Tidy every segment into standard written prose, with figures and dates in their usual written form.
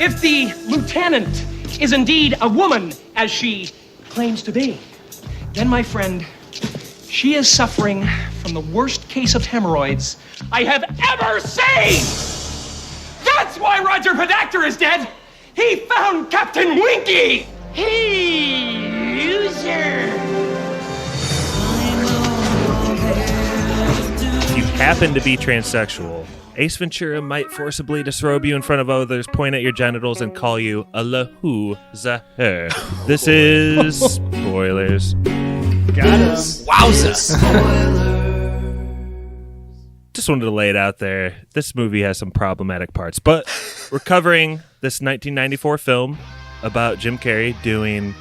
If the lieutenant is indeed a woman, as she claims to be, then, my friend, she is suffering from the worst case of hemorrhoids I have ever seen! That's why Roger Podacter is dead! He found Captain Winky! Hey, loser! If you happen to be transsexual, Ace Ventura might forcibly disrobe you in front of others, point at your genitals, and call you a lahu za her. This is spoilers. Got him. Wowza. Just wanted to lay it out there. This movie has some problematic parts, but we're covering this 1994 film about Jim Carrey doing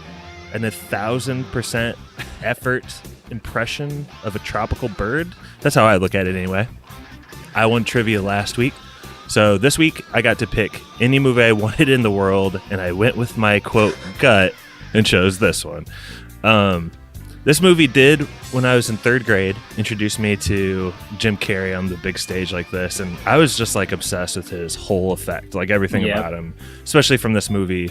an 1,000% effort impression of a tropical bird. That's how I look at it anyway. I won trivia last week, so this week I got to pick any movie I wanted in the world, and I went with my, quote, gut and chose this one. This movie did, when I was in third grade, introduce me to Jim Carrey on the big stage like this, and I was just like obsessed with his whole effect, like everything about him, especially from this movie.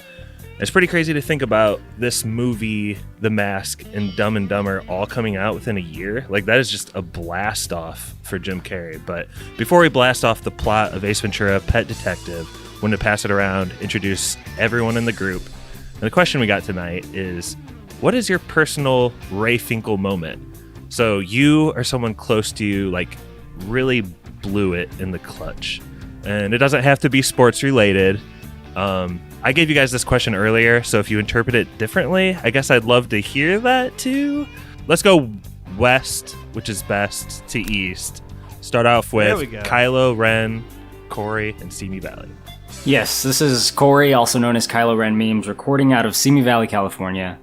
It's pretty crazy to think about this movie, The Mask, and Dumb and Dumber all coming out within a year. Like, that is just a blast off for Jim Carrey. But before we blast off the plot of Ace Ventura, Pet Detective, when to pass it around, introduce everyone in the group. And the question we got tonight is, what is your personal Ray Finkel moment? So you or someone close to you, like, really blew it in the clutch. And it doesn't have to be sports related. I gave you guys this question earlier, so if you interpret it differently, I guess I'd love to hear that too. Let's go west, which is best, to east. Start off with Kylo, Ren, Corey, and Simi Valley. Yes, this is Corey, also known as Kylo Ren Memes, recording out of Simi Valley, California.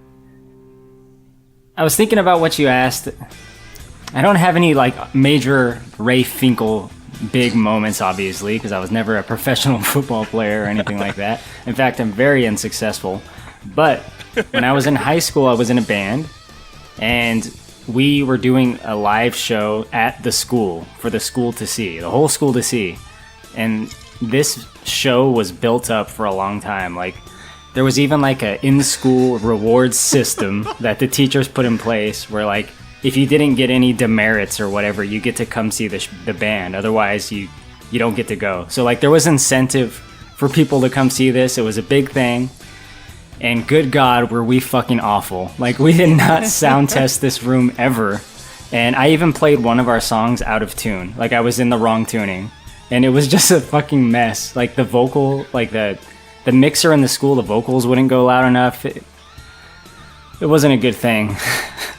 I was thinking about what you asked. I don't have any like major Ray Finkel big moments, obviously, because I was never a professional football player or anything like that. In fact, I'm very unsuccessful. But when I was in high school, I was in a band, and we were doing a live show at the school for the school to see, the whole school to see. And this show was built up for a long time. Like, there was even like a in-school rewards system that the teachers put in place where, like, if you didn't get any demerits or whatever, you get to come see the band. Otherwise, you don't get to go. So, like, there was incentive for people to come see this. It was a big thing. And good God, were we fucking awful. Like, we did not sound test this room ever. And I even played one of our songs out of tune. Like, I was in the wrong tuning. And it was just a fucking mess. Like, the vocal, like, the mixer in the school, the vocals wouldn't go loud enough. It wasn't a good thing.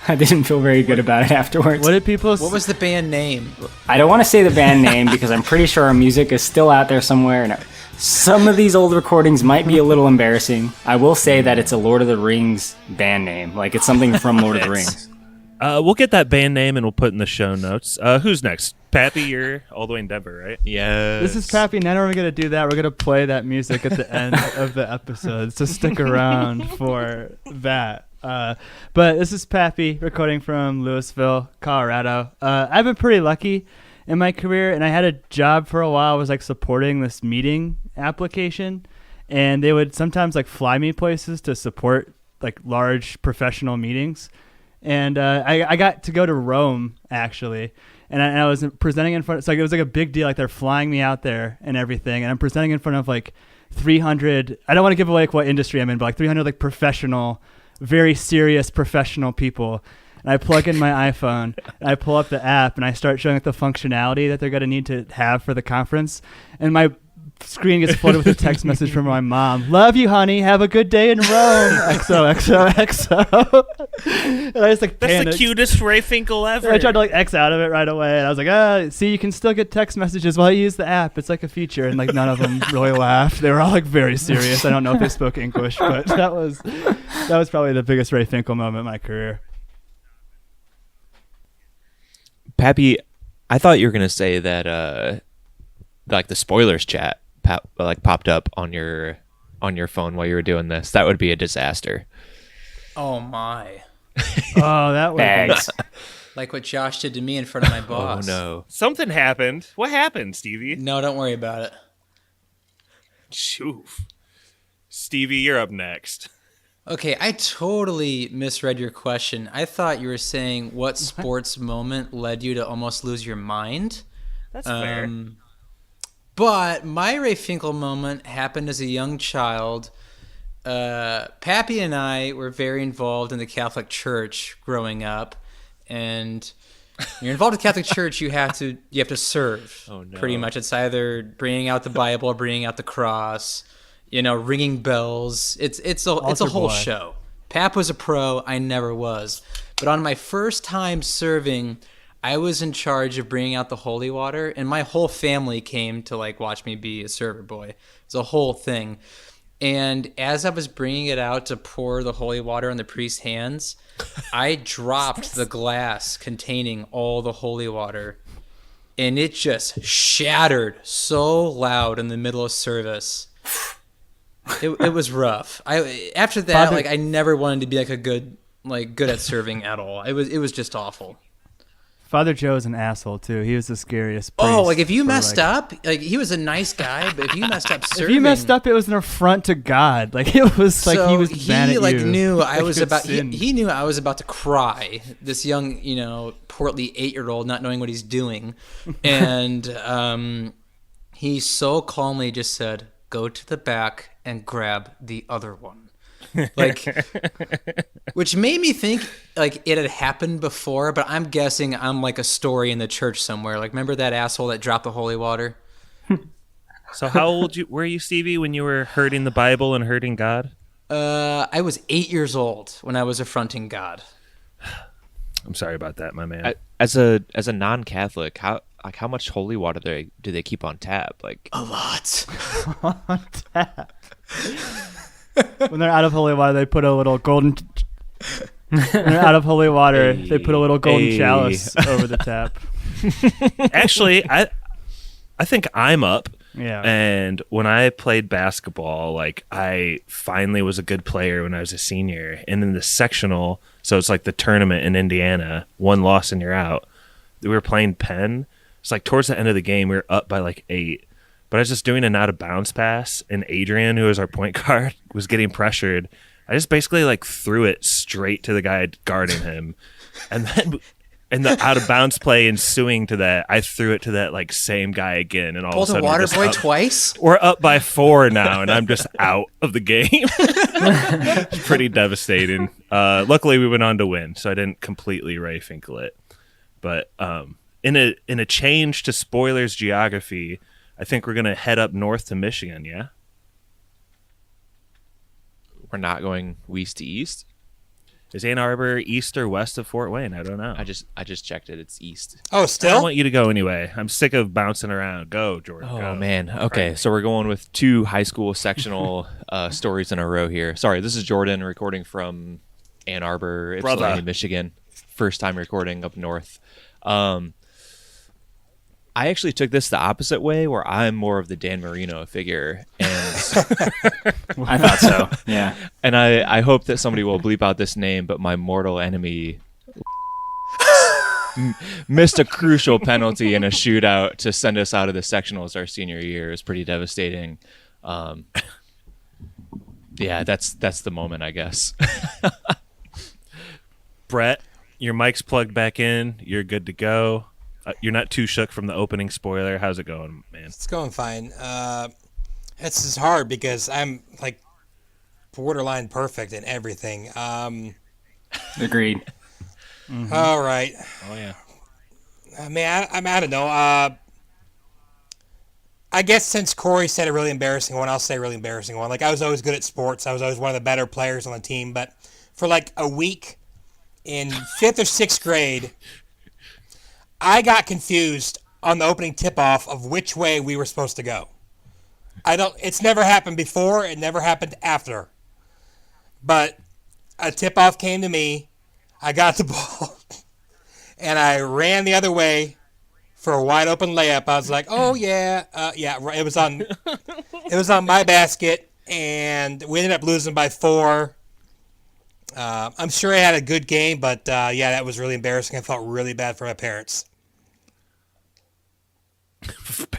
I didn't feel very good about it afterwards. What was the band name? I don't want to say the band name because I'm pretty sure our music is still out there somewhere. And some of these old recordings might be a little embarrassing. I will say that it's a Lord of the Rings band name. Like, it's something from Lord of the Rings. We'll get that band name and we'll put in the show notes. Who's next? Pappy, you're all the way in Denver, right? Yes. This is Pappy. Now we're going to do that. We're going to play that music at the end of the episode. So stick around for that. But this is Pappy recording from Louisville, Colorado. I've been pretty lucky in my career, and I had a job for a while. I was like supporting this meeting application, and they would sometimes like fly me places to support like large professional meetings. And I got to go to Rome actually, and I was presenting in front. So it was like a big deal. Like, they're flying me out there and everything, and I'm presenting in front of like 300. I don't want to give away like what industry I'm in, but like 300 like professional, very serious professional people. And I plug in my iPhone and I pull up the app and I start showing like the functionality that they're going to need to have for the conference. And my screen gets flooded with a text message from my mom. Love you, honey. Have a good day in Rome. XOXOXO. And I just like panicked. That's the cutest Ray Finkel ever. I tried to like X out of it right away. And I was like, see, you can still get text messages while you use the app. It's like a feature. And like none of them really laughed. They were all like very serious. I don't know if they spoke English, but that was probably the biggest Ray Finkel moment in my career. Pappy, I thought you were going to say that like the spoilers chat popped up on your phone while you were doing this. That would be a disaster. Oh my. Oh, that was like what Josh did to me in front of my boss. Oh no. Something happened. What happened, Stevie? No, don't worry about it. Shoof. Stevie, you're up next. Okay, I totally misread your question. I thought you were saying what sports moment led you to almost lose your mind. That's fair. But my Ray Finkel moment happened as a young child. Pappy and I were very involved in the Catholic Church growing up, and when you're involved in the Catholic Church, you have to serve. Oh, no. Pretty much, it's either bringing out the Bible, or bringing out the cross, ringing bells. It's a whole boy. show. Pap was a pro. I never was. But on my first time serving, I was in charge of bringing out the holy water, and my whole family came to watch me be a server boy. It was a whole thing. And as I was bringing it out to pour the holy water on the priest's hands, I dropped the glass containing all the holy water, and it just shattered so loud in the middle of service. It was rough. After that, Father- I never wanted to be good at serving at all. It was just awful. Father Joe's an asshole too. He was the scariest priest. Oh, if you for, messed up, he was a nice guy, but if you messed up serving, If you messed up, it was an affront to God. It was like so he was mad at you. knew I Like was you'd about. sinned. He knew I was about to cry. This young, portly 8-year-old, not knowing what he's doing, and he so calmly just said, "Go to the back and grab the other one." Which made me think it had happened before, but I'm guessing I'm like a story in the church somewhere. Remember that asshole that dropped the holy water? So how old were you, Stevie, when you were hurting the Bible and hurting God? I was 8 years old when I was affronting God. I'm sorry about that, my man. As a non-Catholic, how much holy water do they keep on tap? A lot. On tap. When they're out of holy water, they put a little golden. When they're out of holy water, they put a little golden chalice over the tap. Actually, I think I'm up. Yeah. And when I played basketball, I finally was a good player when I was a senior. And in the sectional, so it's the tournament in Indiana, 1 loss and you're out. We were playing Penn. It's towards the end of the game, we were up by 8. But I was just doing an out of bounds pass, and Adrian, who was our point guard, was getting pressured. I just basically threw it straight to the guy guarding him. And then in the out of bounds play ensuing to that, I threw it to that same guy again, and all Pulled of a a sudden water boy up. twice? We're up by 4 now, and I'm just out of the game. It's pretty devastating. Luckily, we went on to win, so I didn't completely Ray Finkel it. But in a change to spoilers geography, I think we're gonna head up north to Michigan. Yeah, We're not going west to east. is Ann Arbor east or west of Fort Wayne? I don't know. I just checked it. It's east. Oh, I still? want you to go anyway. I'm sick of bouncing around. Go, Jordan. Oh go. man. Okay, so we're going with 2 high school sectional stories in a row here. Sorry, this is Jordan recording from Ann Arbor, Brother. Ypsilanti, Michigan. First time recording up north. I actually took this the opposite way, where I'm more of the Dan Marino figure, and I thought so. Yeah. and I hope that somebody will bleep out this name, but my mortal enemy missed a crucial penalty in a shootout to send us out of the sectionals our senior year. It was pretty devastating. Yeah, that's the moment, I guess. Brett, your mic's plugged back in. You're good to go. You're not too shook from the opening spoiler. How's it going, man? It's going fine. This is hard because I'm borderline perfect in everything. Agreed. All right. Oh yeah. I mean, I don't know. I guess since Corey said a really embarrassing one, I'll say a really embarrassing one. I was always good at sports. I was always one of the better players on the team. But for a week in 5th or 6th grade, I got confused on the opening tip-off of which way we were supposed to go. It's never happened before. It never happened after. But a tip-off came to me. I got the ball. And I ran the other way for a wide open layup. I was like, "Oh yeah, yeah." It was on my basket, and we ended up losing by 4. I'm sure I had a good game, but yeah, that was really embarrassing. I felt really bad for my parents.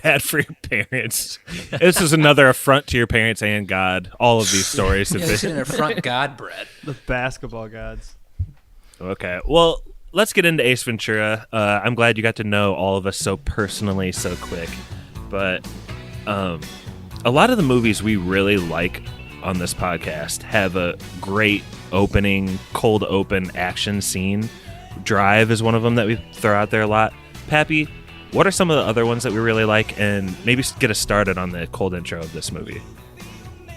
Bad for your parents. This is another affront to your parents and God. All of these stories have Yeah, this is been an affront God, Brett. The basketball gods. okay. Well, let's get into Ace Ventura. I'm glad you got to know all of us so personally, so quick. But a lot of the movies we really like on this podcast have a great opening, cold open action scene. Drive is one of them that we throw out there a lot. Pappy, what are some of the other ones that we really like? And maybe get us started on the cold intro of this movie.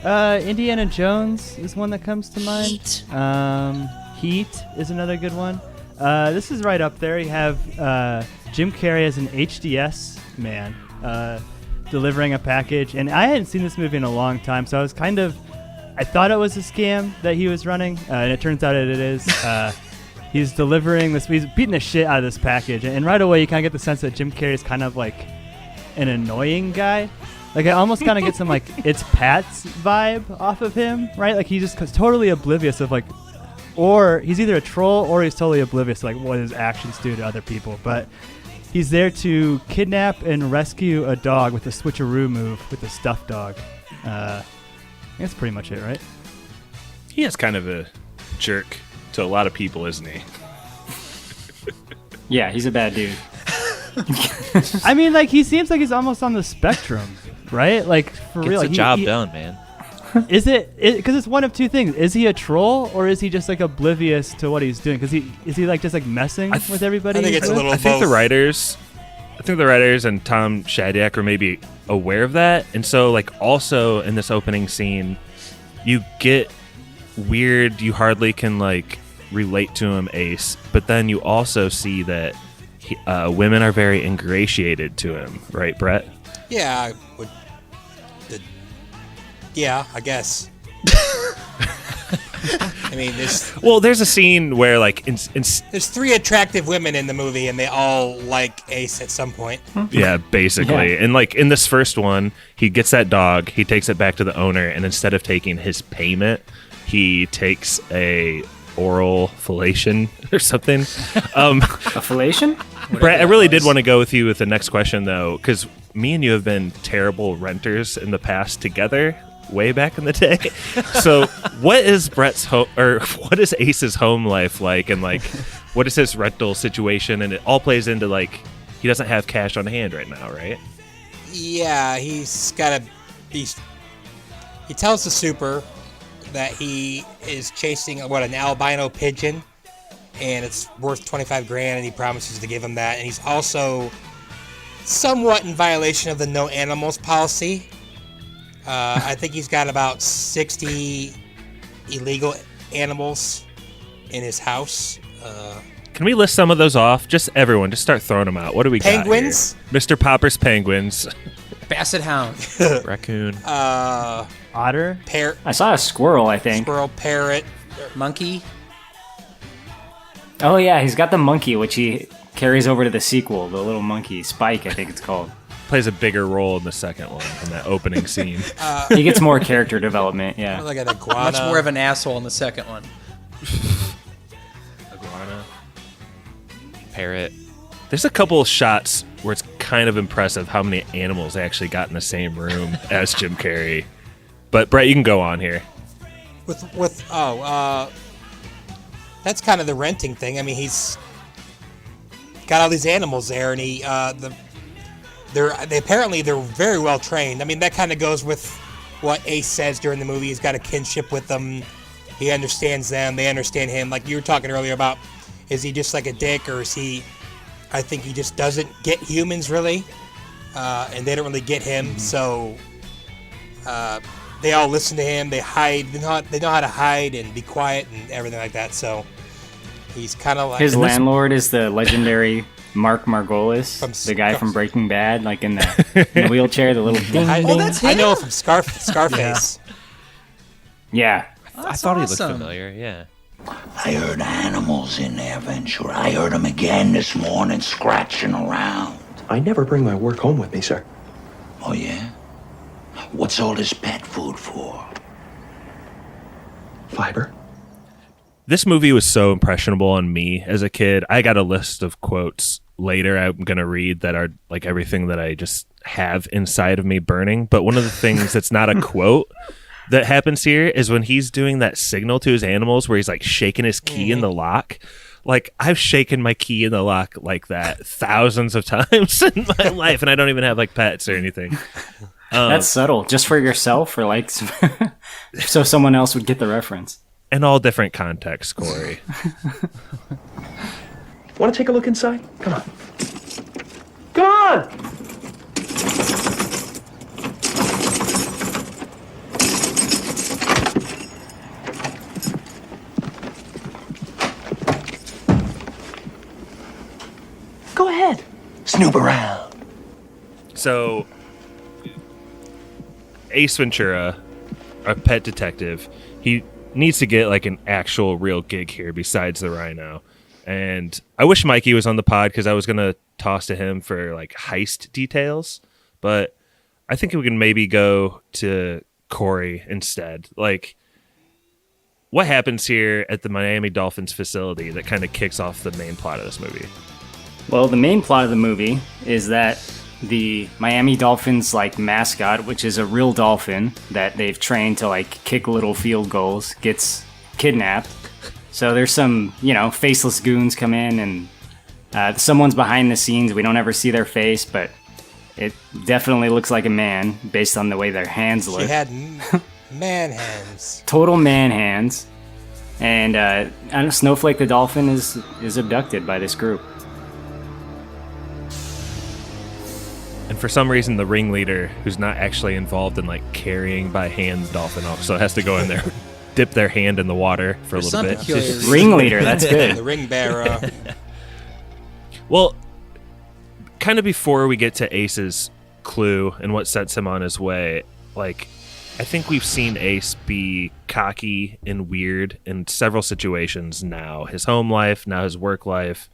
Indiana Jones is one that comes to mind. Heat is another good one. This is right up there. You have Jim Carrey as an HDS man delivering a package. And I hadn't seen this movie in a long time, so I thought it was a scam that he was running, and it turns out it is. He's delivering this. He's beating the shit out of this package, and right away you kind of get the sense that Jim Carrey is kind of like an annoying guy. Like I almost kind of get some like It's Pat's vibe off of him, right? Like he's just totally oblivious of like, or he's either a troll or he's totally oblivious to like what his actions do to other people. But he's there to kidnap and rescue a dog with a switcheroo move with a stuffed dog. That's pretty much it, right? He is kind of a jerk to a lot of people, isn't he? Yeah, he's a bad dude. I mean, like he seems like he's almost on the spectrum, right? Like for Gets real. the Like, job done, man. Is it because it's one of two things? Is he a troll or is he just like oblivious to what he's doing? Because is he like just like messing with everybody? I think it's a little I think the both. writers and Tom Shadyac are maybe aware of that, and so like also in this opening scene, you get weird. You hardly can like relate to him, Ace, but then you also see that women are very ingratiated to him, right, Brett? Yeah, I guess. I mean, there's a scene where like there's 3 attractive women in the movie, and they all like Ace at some point. yeah, basically. Yeah. And like in this first one, he gets that dog, he takes it back to the owner, and instead of taking his payment, he takes a oral fellation or something. A fellation? Brett, I really did want to go with you with the next question though, because me and you have been terrible renters in the past together, way back in the day. So, what is Brett's home, or what is Ace's home life like, and like, what is his rental situation? And it all plays into like, he doesn't have cash on hand right now, right? Yeah, he tells the super that he is chasing an albino pigeon, and it's worth $25,000, and he promises to give him that. And he's also somewhat in violation of the no animals policy. I think he's got about 60 illegal animals in his house. Can we list some of those off? Just everyone, just start throwing them out. What do we Penguins? got here? Mr. Popper's penguins. Basset hound. Raccoon. Otter. I saw a squirrel, I think. Squirrel, parrot. Monkey. Oh, yeah, he's got the monkey, which he carries over to the sequel, the little monkey, Spike, I think it's called. Plays a bigger role in the second one, in that opening scene. He gets more character development, yeah. Like an iguana. Much more of an asshole in the second one. Iguana. Parrot. There's a couple of shots where it's kind of impressive how many animals they actually got in the same room as Jim Carrey. But Brett, you can go on here. That's kind of the renting thing. I mean, he's got all these animals there, and they're very well trained. I mean, that kind of goes with what Ace says during the movie. He's got a kinship with them. He understands them. They understand him. Like you were talking earlier about, is he just like a dick, or is he? I think he just doesn't get humans really, and they don't really get him. Mm-hmm. So they all listen to him. They hide. They know how to hide and be quiet and everything like that. So he's kind of like his landlord is the legendary Mark Margolis, the guy from Breaking Bad, like in the wheelchair, the little ding, ding. That's him? I know him from Scarface. Yeah. I thought he looked awesome. familiar, yeah. I heard animals in there, Ventura. I heard them again this morning scratching around. I never bring my work home with me, sir. Oh, yeah? What's all this pet food for? Fiber. This movie was so impressionable on me as a kid. I got a list of quotes later I'm going to read that are like everything that I just have inside of me burning. But one of the things that's not a quote that happens here is when he's doing that signal to his animals where he's like shaking his key in the lock. Like, I've shaken my key in the lock like that thousands of times in my life, and I don't even have like pets or anything. That's subtle. Just for yourself, or like so someone else would get the reference. In all different contexts, Corey. Want to take a look inside? Come on. Come on! Go ahead. Snoop around. So, Ace Ventura, our pet detective, he needs to get like an actual real gig here besides the rhino. And I wish Mikey was on the pod because I was going to toss to him for like heist details. But I think we can maybe go to Corey instead. Like, what happens here at the Miami Dolphins facility that kind of kicks off the main plot of this movie? Well, the main plot of the movie is that the Miami Dolphins like mascot, which is a real dolphin that they've trained to like kick little field goals, gets kidnapped. So there's some, faceless goons come in, and someone's behind the scenes. We don't ever see their face, but it definitely looks like a man based on the way their hands look. She had man hands. Total man hands. And Snowflake the dolphin is abducted by this group. And for some reason, the ringleader, who's not actually involved in like carrying by hand the dolphin, also has to go in there, dip their hand in the water for a little bit. Ringleader, that's good. The ring bearer. Well, kind of before we get to Ace's clue and what sets him on his way, like, I think we've seen Ace be cocky and weird in several situations now. His home life, now his work life,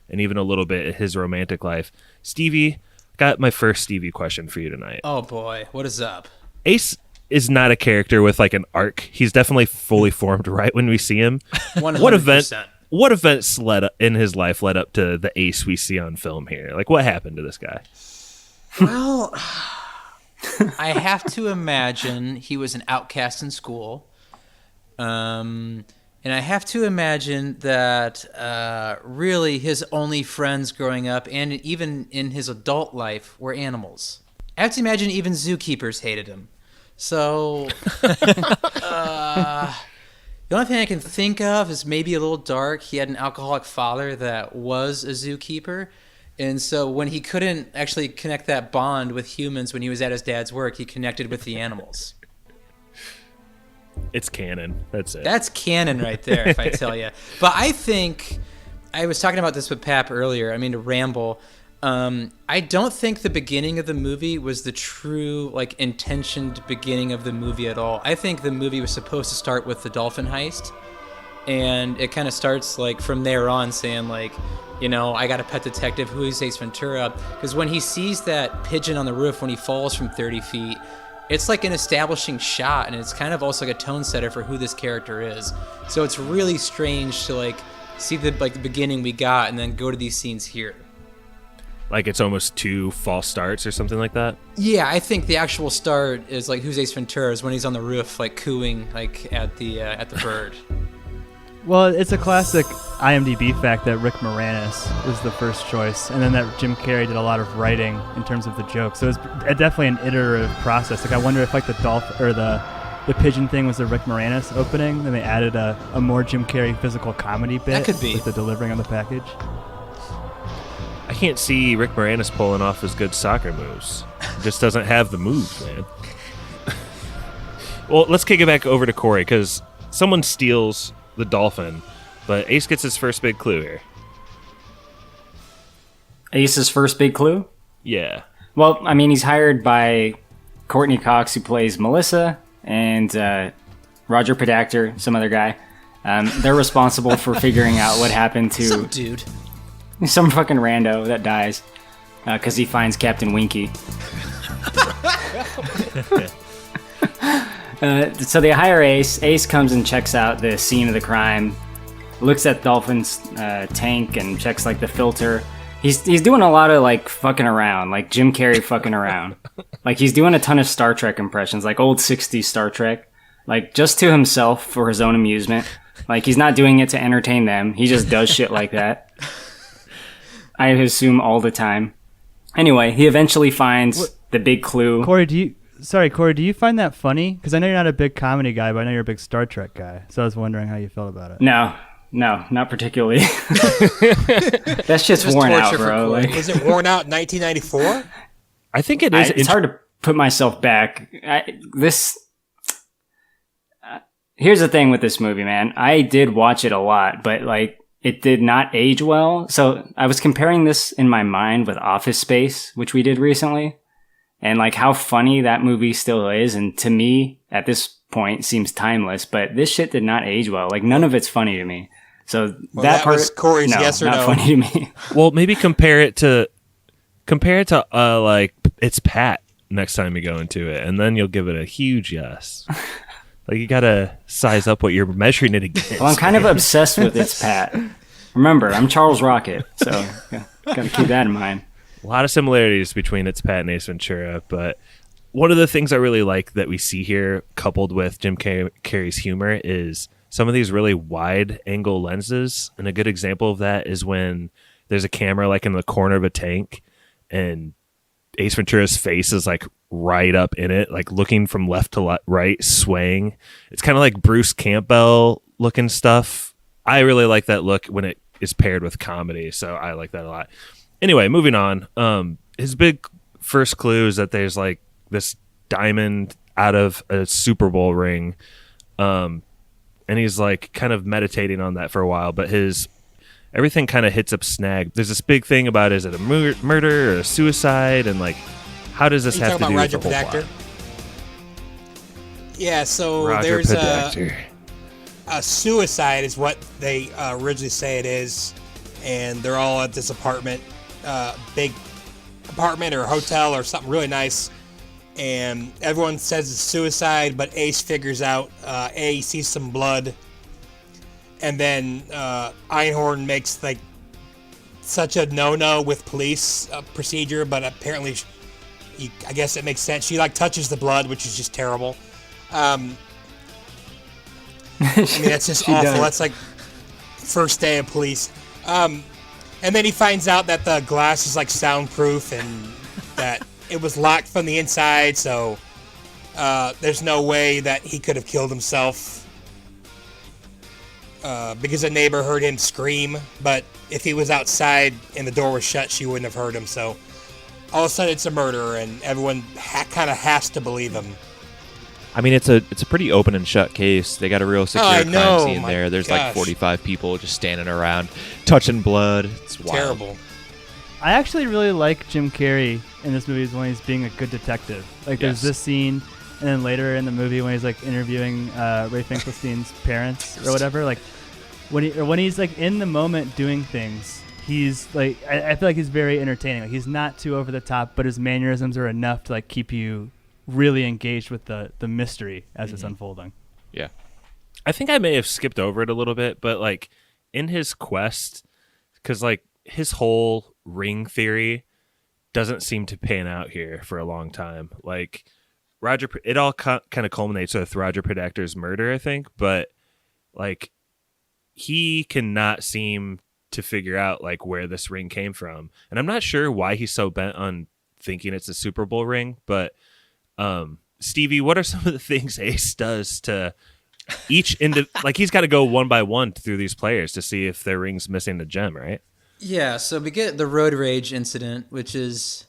and even a little bit his romantic life. Stevie, got my first Stevie question for you tonight. Oh boy, what is up? Ace is not a character with like an arc. He's definitely fully formed right when we see him. 100%. What events in his life led up to the Ace we see on film here? Like, what happened to this guy? Well, I have to imagine he was an outcast in school. And I have to imagine that really his only friends growing up and even in his adult life were animals. I have to imagine even zookeepers hated him. So the only thing I can think of is maybe a little dark. He had an alcoholic father that was a zookeeper. And so when he couldn't actually connect that bond with humans when he was at his dad's work, he connected with the animals. It's canon. That's it. That's canon right there, if I tell you. But I think, I was talking about this with Pap earlier, I mean to ramble, I don't think the beginning of the movie was the true, like, intentioned beginning of the movie at all. I think the movie was supposed to start with the dolphin heist, and it kind of starts, like, from there on saying, like, I got a pet detective, who is Ace Ventura? Because when he sees that pigeon on the roof when he falls from 30 feet, it's like an establishing shot, and it's kind of also like a tone setter for who this character is. So it's really strange to, like, see the beginning we got and then go to these scenes here. Like it's almost two false starts or something like that? Yeah, I think the actual start is like who's Ace Ventura is when he's on the roof, like cooing like at the bird. Well, it's a classic IMDb fact that Rick Moranis was the first choice, and then that Jim Carrey did a lot of writing in terms of the jokes. So it's definitely an iterative process. Like I wonder if like the pigeon thing was the Rick Moranis opening, then they added a more Jim Carrey physical comedy bit. That could be. With the delivering on the package. I can't see Rick Moranis pulling off his good soccer moves. He just doesn't have the moves, man. Well, let's kick it back over to Corey, because someone steals the dolphin, but Ace gets his first big clue here. Ace's first big clue? Yeah. Well, I mean, he's hired by Courteney Cox, who plays Melissa, and Roger Podacter, some other guy. They're responsible for figuring out what happened to... Some dude. Some fucking rando that dies because he finds Captain Winky. So they hire Ace. Ace comes and checks out the scene of the crime, looks at Dolphin's tank and checks like the filter. He's doing a lot of like fucking around, like Jim Carrey fucking around. Like he's doing a ton of Star Trek impressions, like old 60s Star Trek, like just to himself for his own amusement. Like he's not doing it to entertain them. He just does shit like that. I assume all the time. Anyway, he eventually finds the big clue. Corey, do you find that funny? Because I know you're not a big comedy guy, but I know you're a big Star Trek guy. So I was wondering how you felt about it. No, not particularly. That shit's worn out, bro. Like, is it worn out in 1994? I think it is. It's hard to put myself back. Here's the thing with this movie, man. I did watch it a lot, but like it did not age well. So I was comparing this in my mind with Office Space, which we did recently, and like how funny that movie still is. And to me, at this point, seems timeless. But this shit did not age well. Like none of it's funny to me. So that part was Corey's yes or not no. funny to me. Well, maybe compare it to like It's Pat next time you go into it, and then you'll give it a huge yes. Like you gotta size up what you're measuring it against. Well, I'm kind of obsessed with It's Pat. Remember, I'm Charles Rocket, so gotta keep that in mind. A lot of similarities between It's Pat and Ace Ventura, but one of the things I really like that we see here, coupled with Jim Carrey's humor, is some of these really wide angle lenses. And a good example of that is when there's a camera like in the corner of a tank and Ace Ventura's face is like right up in it, like looking from left to right, swaying. It's kind of like Bruce Campbell looking stuff. I really like that look when it is paired with comedy, so I like that a lot. Anyway, moving on. His big first clue is that there's like this diamond out of a Super Bowl ring. And he's like kind of meditating on that for a while, but everything kind of hits up snag. There's this big thing about, is it a murder or a suicide? And like, how does this have to do with the whole plot? Yeah, so Roger there's Podacter. a suicide is what they originally say it is. And they're all at this apartment, big apartment or hotel or something really nice. And everyone says it's suicide, but Ace figures out, he sees some blood. And then Einhorn makes like such a no-no with police procedure, but apparently, I guess it makes sense. She like touches the blood, which is just terrible. I mean, that's just awful. Does. That's like first day of police. And then he finds out that the glass is like soundproof and that it was locked from the inside, so there's no way that he could have killed himself. Because a neighbor heard him scream, but if he was outside and the door was shut, she wouldn't have heard him. So all of a sudden it's a murder, and everyone kind of has to believe him. I mean, it's a pretty open and shut case. They got a real secure crime scene there. There's like 45 people just standing around, touching blood. It's wild. Terrible. I actually really like Jim Carrey in this movie when he's being a good detective. Like there's this scene, and then later in the movie when he's like interviewing Ray Finkelstein's parents or whatever, like when he's like in the moment doing things, he's like I feel like he's very entertaining. Like he's not too over the top, but his mannerisms are enough to like keep you really engaged with the mystery as it's unfolding. Yeah. I think I may have skipped over it a little bit, but like in his quest, because like his whole ring theory doesn't seem to pan out here for a long time. Like it all kind of culminates with Roger Podacter's murder, I think, but like he cannot seem to figure out like where this ring came from, and I'm not sure why he's so bent on thinking it's a Super Bowl ring. But Stevie, what are some of the things Ace does to each like he's got to go one by one through these players to see if their ring's missing the gem, right? Yeah, so we get the road rage incident, which is,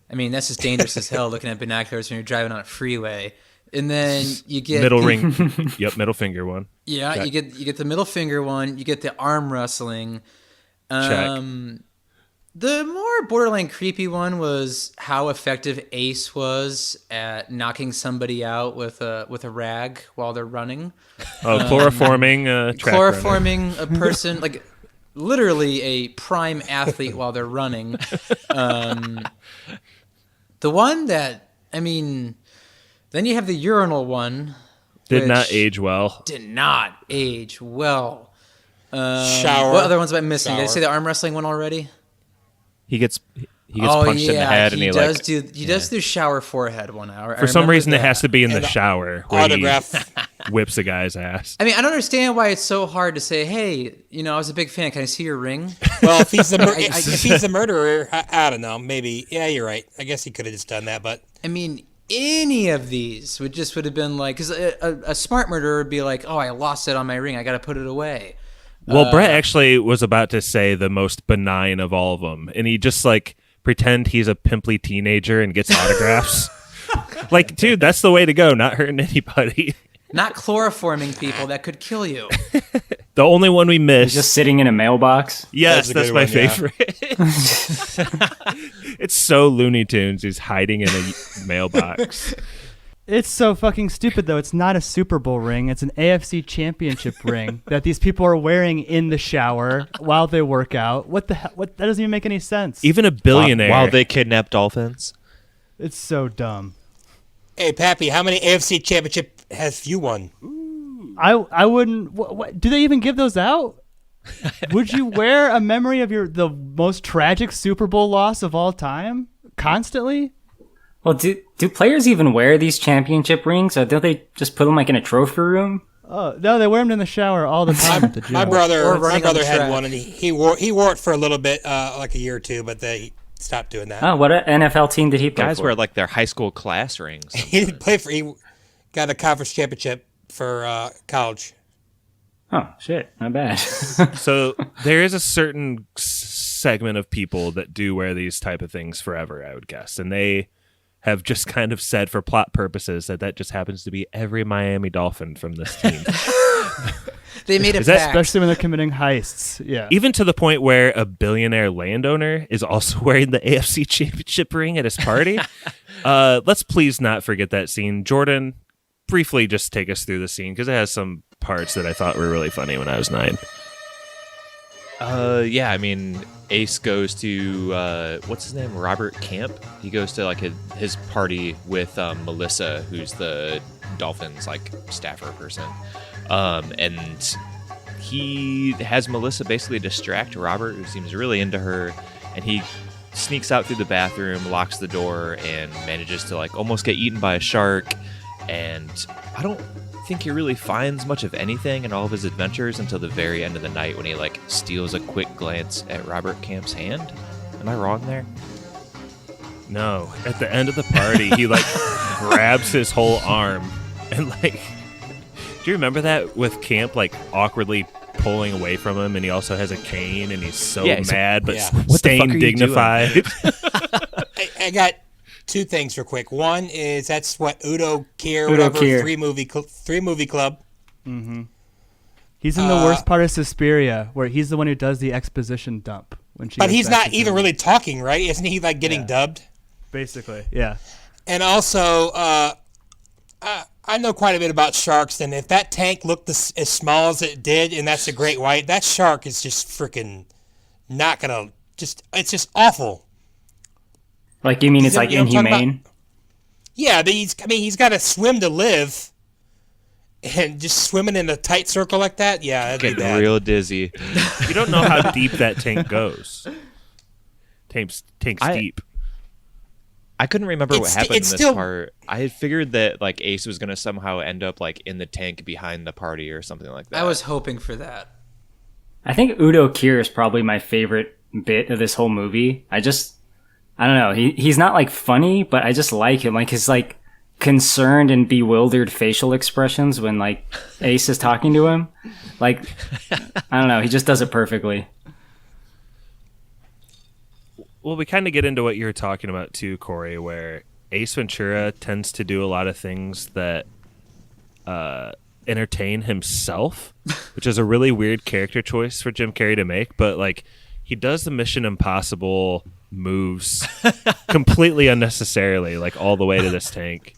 I mean, that's just dangerous as hell looking at binoculars when you're driving on a freeway. And then you get middle ring. Yep, middle finger one. Yeah, Check. you get the middle finger one. You get the arm wrestling. Check. The more borderline creepy one was how effective Ace was at knocking somebody out with a rag while they're running. Oh, chloroforming track chloroforming a person, like literally a prime athlete while they're running. The one that, I mean, then you have the urinal one. Did not age well. Did not age well. Shower. What other ones am I missing? Shower. Did I say the arm wrestling one already? He gets punched in the head, and he does do shower forehead 1 hour. For some reason, it has to be in the shower where autograph. he whips a guy's ass. I mean, I don't understand why it's so hard to say, hey, I was a big fan. Can I see your ring? Well, if he's the murderer, I don't know. Maybe. Yeah, you're right. I guess he could have just done that, but I mean, any of these would have been like, because a smart murderer would be like, oh, I lost it on my ring. I got to put it away. Well, Brett actually was about to say the most benign of all of them, and he just pretend he's a pimply teenager and gets autographs. Dude, that's the way to go. Not hurting anybody. Not chloroforming people that could kill you. The only one we missed. He's just sitting in a mailbox. Yes, that's my favorite. It's so Looney Tunes. He's hiding in a mailbox. It's so fucking stupid, though. It's not a Super Bowl ring. It's an AFC Championship ring that these people are wearing in the shower while they work out. What the hell? That doesn't even make any sense. Even a billionaire. While they kidnap dolphins. It's so dumb. Hey, Pappy, how many AFC Championship have you won? I wouldn't. What, do they even give those out? Would you wear a memory of the most tragic Super Bowl loss of all time constantly? Well, do players even wear these championship rings, or don't they just put them in a trophy room? Oh no, they wear them in the shower all the time at the gym. My brother had one, and he wore it for a little bit, like a year or two, but he stopped doing that. Oh, what NFL team did he play Guys for? wear their high school class rings. He didn't play for. He got a conference championship for college. Oh shit, not bad. So there is a certain segment of people that do wear these type of things forever, I would guess, and they have just kind of said for plot purposes that just happens to be every Miami Dolphin from this team. They made a pact. Especially when they're committing heists. Yeah. Even to the point where a billionaire landowner is also wearing the AFC Championship ring at his party. Let's please not forget that scene. Jordan, briefly just take us through the scene because it has some parts that I thought were really funny when I was 9. Yeah, I mean, Ace goes to what's his name, Robert Camp. He goes to his party with Melissa, who's the Dolphins staffer person, and he has Melissa basically distract Robert, who seems really into her, and he sneaks out through the bathroom, locks the door, and manages to almost get eaten by a shark. And I don't think he really finds much of anything in all of his adventures until the very end of the night when he steals a quick glance at Robert Camp's hand. Am I wrong there? No, at the end of the party, he grabs his whole arm and do you remember that with Camp awkwardly pulling away from him, and he also has a cane, and he's so mad but staying dignified. I got two things real quick. One is that's what Udo Kier, three movie club. Mm-hmm. He's in the worst part of Suspiria, where he's the one who does the exposition dump when she. But he's not even really talking, right? Isn't he getting dubbed? Basically, yeah. And also, I know quite a bit about sharks, and if that tank looked as small as it did, and that's a great white, that shark is just freaking not gonna it's just awful. You mean it's inhumane? Yeah, he's got to swim to live, and just swimming in a tight circle like that. Yeah, that'd be bad. Real dizzy. You don't know how deep that tank goes. Tank's deep. I couldn't remember what happened in this part. I had figured that Ace was gonna somehow end up in the tank behind the party or something like that. I was hoping for that. I think Udo Kier is probably my favorite bit of this whole movie. I don't know. He's not funny, but I just like him. His concerned and bewildered facial expressions when Ace is talking to him. I don't know. He just does it perfectly. Well, we kind of get into what you're talking about too, Corey, where Ace Ventura tends to do a lot of things that entertain himself, which is a really weird character choice for Jim Carrey to make. But he does the Mission Impossible moves completely unnecessarily, all the way to this tank.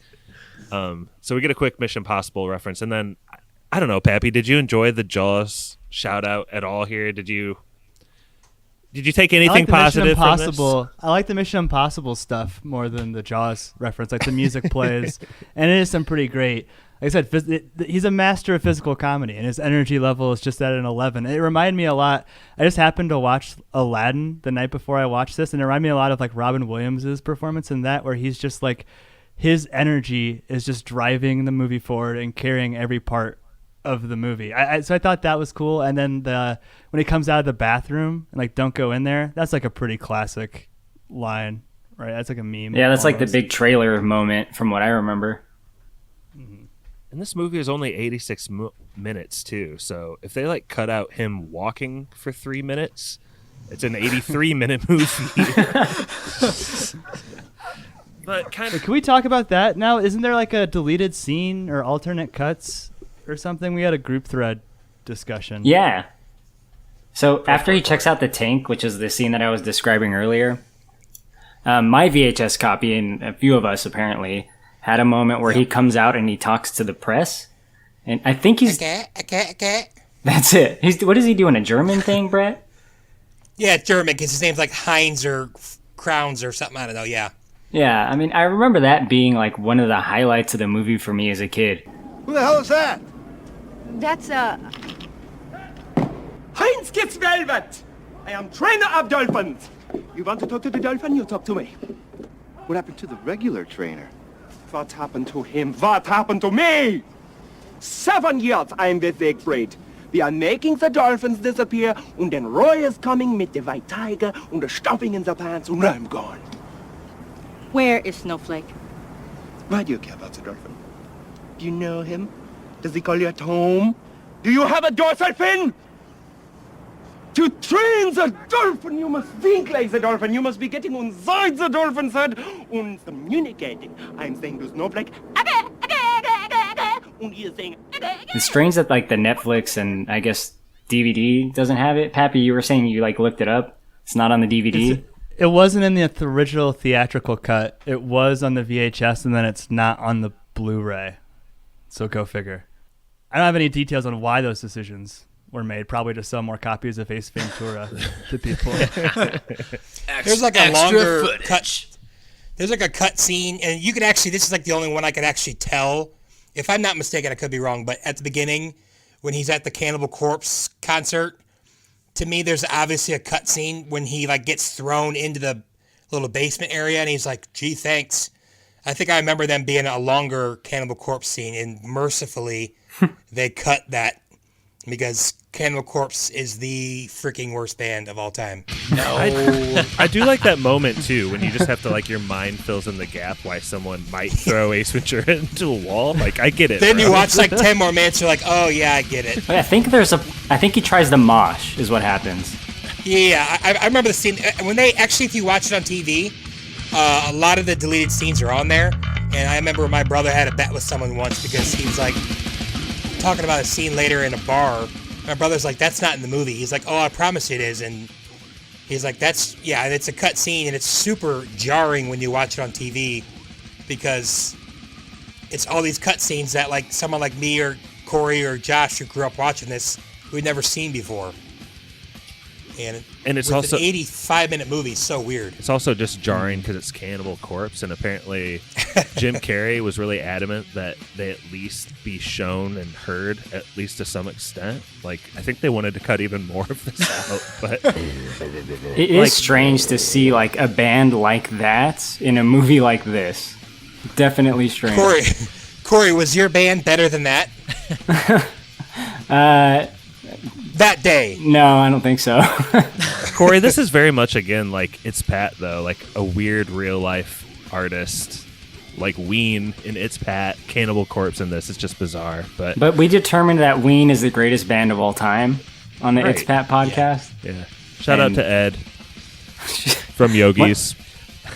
So we get a quick Mission Impossible reference, and then I don't know, Pappy, did you enjoy the Jaws shout out at all here? Did you take anything positive from this? I like the Mission Impossible stuff more than the Jaws reference. The music plays, and it is some pretty great. like I said, he's a master of physical comedy, and his energy level is just at an 11. It reminded me a lot. I just happened to watch Aladdin the night before I watched this, and it reminded me a lot of like Robin Williams' performance in that, where he's just like, his energy is just driving the movie forward and carrying every part of the movie. So I thought that was cool. And then when he comes out of the bathroom and like, don't go in there, that's like a pretty classic line, right? That's like a meme. Yeah, that's almost. like the big trailer moment from what I remember. And this movie is only 86 minutes too. So if they like cut out him walking for 3 minutes, it's an 83-minute movie. But kind of. Can we talk about that now? Isn't there like a deleted scene or alternate cuts or something? We had a group thread discussion. Yeah. So after he checks out the tank, which is the scene that I was describing earlier, my VHS copy, and a few of us apparently, had a moment where he comes out and he talks to the press. And I think he's... That's it. What is he doing, a German thing, Brett? Yeah, German, because his name's like Heinz or Crowns or something. I don't know, yeah. Yeah, I mean, I remember that being like one of the highlights of the movie for me as a kid. Who the hell is that? That's Heinz gets velvet. I am trainer of dolphins. You want to talk to the dolphin? You talk to me. What happened to the regular trainer? What happened to him? What happened to me? 7 years I'm with the breed. We are making the dolphins disappear, and then Roy is coming with the white tiger and the stuffing in the pants, and I'm gone. Where is Snowflake? Why do you care about the dolphin? Do you know him? Does he call you at home? Do you have a dorsal fin? To train the dolphin, you must think like the dolphin. You must be getting inside the dolphin's head and communicating. I'm saying to Snowflake, and he is saying, It's strange that like the Netflix and I guess DVD doesn't have it. Pappy, you were saying you like looked it up. It's not on the DVD. It wasn't in the original theatrical cut. It was on the VHS, and then it's not on the Blu-ray. So go figure. I don't have any details on why those decisions were made. Probably to sell more copies of Ace Ventura to people. There's like a longer cut. There's like a cut scene, and you could actually, this is like the only one I could actually tell. If I'm not mistaken, I could be wrong, but at the beginning, when he's at the Cannibal Corpse concert, to me, there's obviously a cut scene when he like gets thrown into the little basement area, and he's like, "Gee, thanks." I think I remember them being a longer Cannibal Corpse scene, and mercifully, they cut that because Cannibal Corpse is the freaking worst band of all time. No, I do like that moment too when you just have to like your mind fills in the gap why someone might throw Ace Ventura into a wall. Like I get it. Then bro. you watch like 10 more minutes, you're like, "Oh yeah, I get it." I think he tries the mosh is what happens. Yeah, I remember the scene when they actually, if you watch it on TV, a lot of the deleted scenes are on there. And I remember my brother had a bet with someone once because he was like talking about a scene later in a bar. My brother's like, "That's not in the movie." He's like, "Oh, I promise it is." And he's like, and it's a cut scene, and it's super jarring when you watch it on TV because it's all these cut scenes that like someone like me or Corey or Josh who grew up watching this, we'd never seen before. And it's with also an 85-minute movie, so weird. It's also just jarring because it's Cannibal Corpse, and apparently Jim Carrey was really adamant that they at least be shown and heard, at least to some extent. Like, I think they wanted to cut even more of this out, but it is strange to see like a band like that in a movie like this. Definitely strange. Corey, was your band better than that? That day. No, I don't think so. Corey, this is very much, again, like, It's Pat, though. Like, a weird real-life artist. Like, Ween in It's Pat, Cannibal Corpse in this. It's just bizarre. But we determined that Ween is the greatest band of all time on the It's Pat podcast. Yeah. Shout out to Ed from Yogis.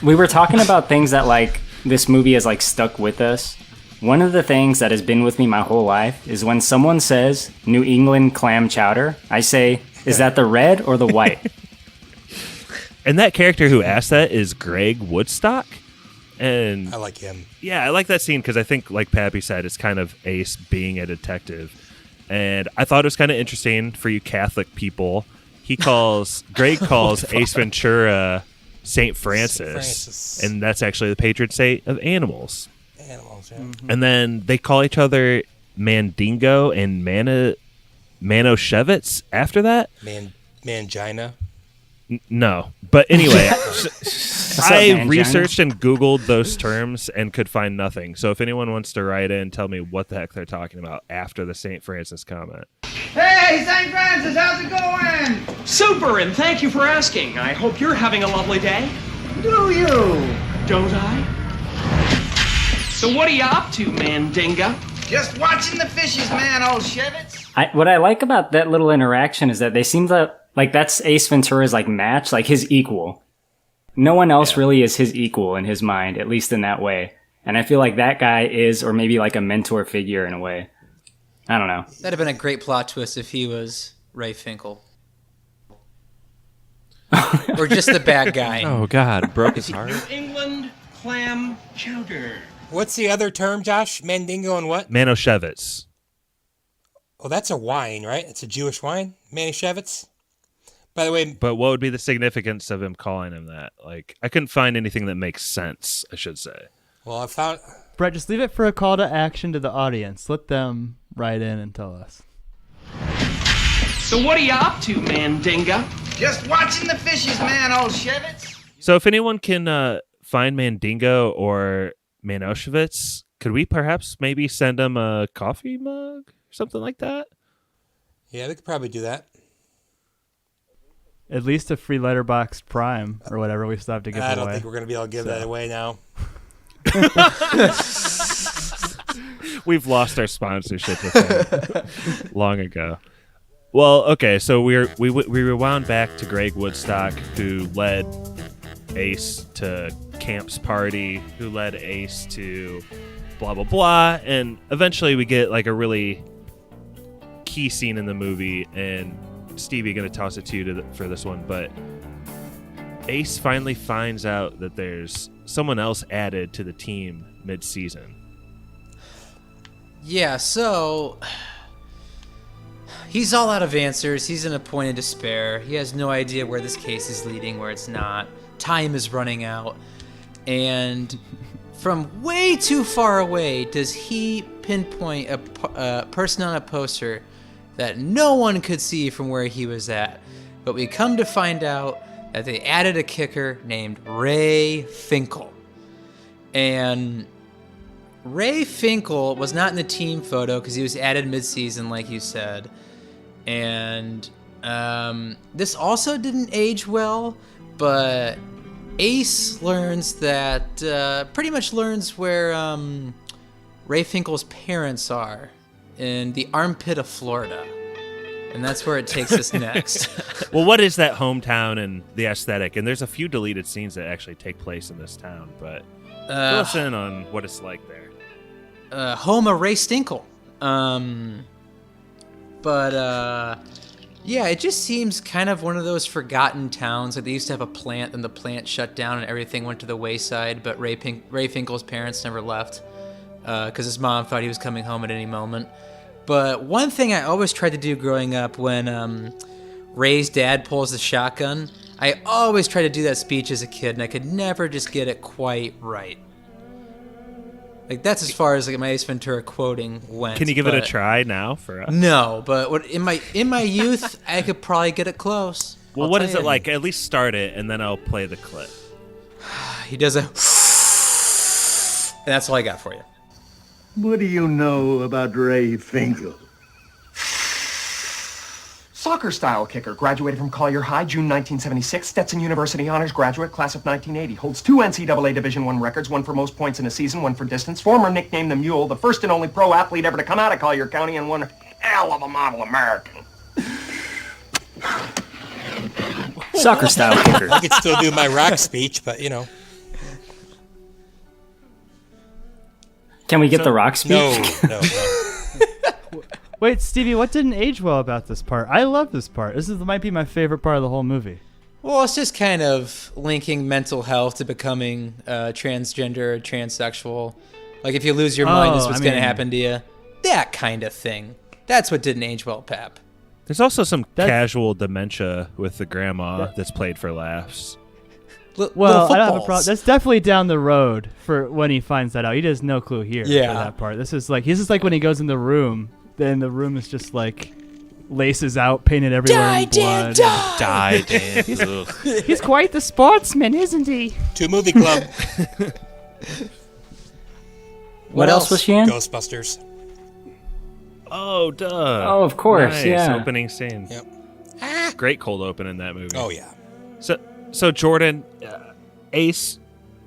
We were talking about things that, like, this movie has, like, stuck with us. One of the things that has been with me my whole life is when someone says New England clam chowder, I say, is that the red or the white? And that character who asked that is Greg Woodstock. And I like him. Yeah, I like that scene because I think, like Pappy said, it's kind of Ace being a detective. And I thought it was kind of interesting for you Catholic people. Greg calls Ace Ventura Saint Francis, and that's actually the patron saint of animals. Animals, yeah. And then they call each other Mandingo and Manoshevitz after that? Mangina. No. But anyway, I Mangina? researched and Googled those terms and could find nothing. So if anyone wants to write in, tell me what the heck they're talking about after the St. Francis comment. Hey, St. Francis, how's it going? Super, and thank you for asking. I hope you're having a lovely day. Do you? Don't I? So what are you up to, Mandinga? Just watching the fishes, man, old Shevitz. What I like about that little interaction is that they seem to, like, that's Ace Ventura's, like, match, like, his equal. No one else really is his equal in his mind, at least in that way. And I feel like that guy is, or maybe like a mentor figure in a way. I don't know. That'd have been a great plot twist if he was Ray Finkel. Or just the bad guy. Oh, God. Broke his heart. New England clam chowder. What's the other term, Josh? Mandingo and what? Manoshevitz. Oh, that's a wine, right? It's a Jewish wine? Manischewitz? By the way... But what would be the significance of him calling him that? Like, I couldn't find anything that makes sense, I should say. Well, I found... Brett, just leave it for a call to action to the audience. Let them write in and tell us. So what are you up to, Mandinga? Just watching the fishes, man, old Shevitz. So if anyone can find Mandingo or Manoshevitz, could we perhaps maybe send them a coffee mug or something like that? Yeah, we could probably do that. At least a free Letterboxd Prime or whatever we still have to give away. I don't think we're going to be able to give that away now. We've lost our sponsorship with them long ago. Well, okay, so we rewound back to Greg Woodstock, who led Ace to Camp's party, who led Ace to blah, blah, blah, and eventually we get like a really key scene in the movie, and Stevie, going to toss it to you for this one, but Ace finally finds out that there's someone else added to the team mid-season. Yeah, so he's all out of answers. He's in a point of despair. He has no idea where this case is leading, where it's not. Time is running out. And from way too far away does he pinpoint a person on a poster that no one could see from where he was at. But we come to find out that they added a kicker named Ray Finkel. And Ray Finkel was not in the team photo because he was added mid-season, like you said. And this also didn't age well, but Ace learns that, pretty much learns where Ray Finkel's parents are in the armpit of Florida. And that's where it takes us next. Well, what is that hometown and the aesthetic? And there's a few deleted scenes that actually take place in this town, but fill us in on what it's like there. Home of Ray Stinkle. Yeah, it just seems kind of one of those forgotten towns. Like they used to have a plant, and the plant shut down, and everything went to the wayside. But Ray Finkel's parents never left because his mom thought he was coming home at any moment. But one thing I always tried to do growing up when Ray's dad pulls the shotgun, I always tried to do that speech as a kid, and I could never just get it quite right. Like that's as far as like my Ace Ventura quoting went. Can you give it a try now for us? No, but in my youth, I could probably get it close. Well, what is it like? At least start it, and then I'll play the clip. He does a, and that's all I got for you. What do you know about Ray Finkel? Soccer-style kicker, graduated from Collier High, June 1976. Stetson University honors graduate, class of 1980. Holds 2 NCAA Division I records, one for most points in a season, one for distance. Former nicknamed the Mule, the first and only pro athlete ever to come out of Collier County, and one hell of a model American. Soccer-style kicker. I could still do my rock speech, but you know. Can we get the rock speech? No. Wait, Stevie, what didn't age well about this part? I love this part. Might be my favorite part of the whole movie. Well, it's just kind of linking mental health to becoming transgender or transsexual. Like if you lose your mind, is what's going to happen to you. That kind of thing. That's what didn't age well, Pap. There's also some casual dementia with the grandma that's played for laughs. Well, I don't have a problem. That's definitely down the road for when he finds that out. He has no clue here for that part. This is like when he goes in the room, then the room is just like laces out, painted everywhere in blood. Die, Dan. He's quite the sportsman, isn't he? To movie club. What else was she in? Ghostbusters. Oh, duh. Oh, of course, nice. yeah. Opening scene. Yep. Great cold open in that movie. Oh, yeah. So Jordan, Ace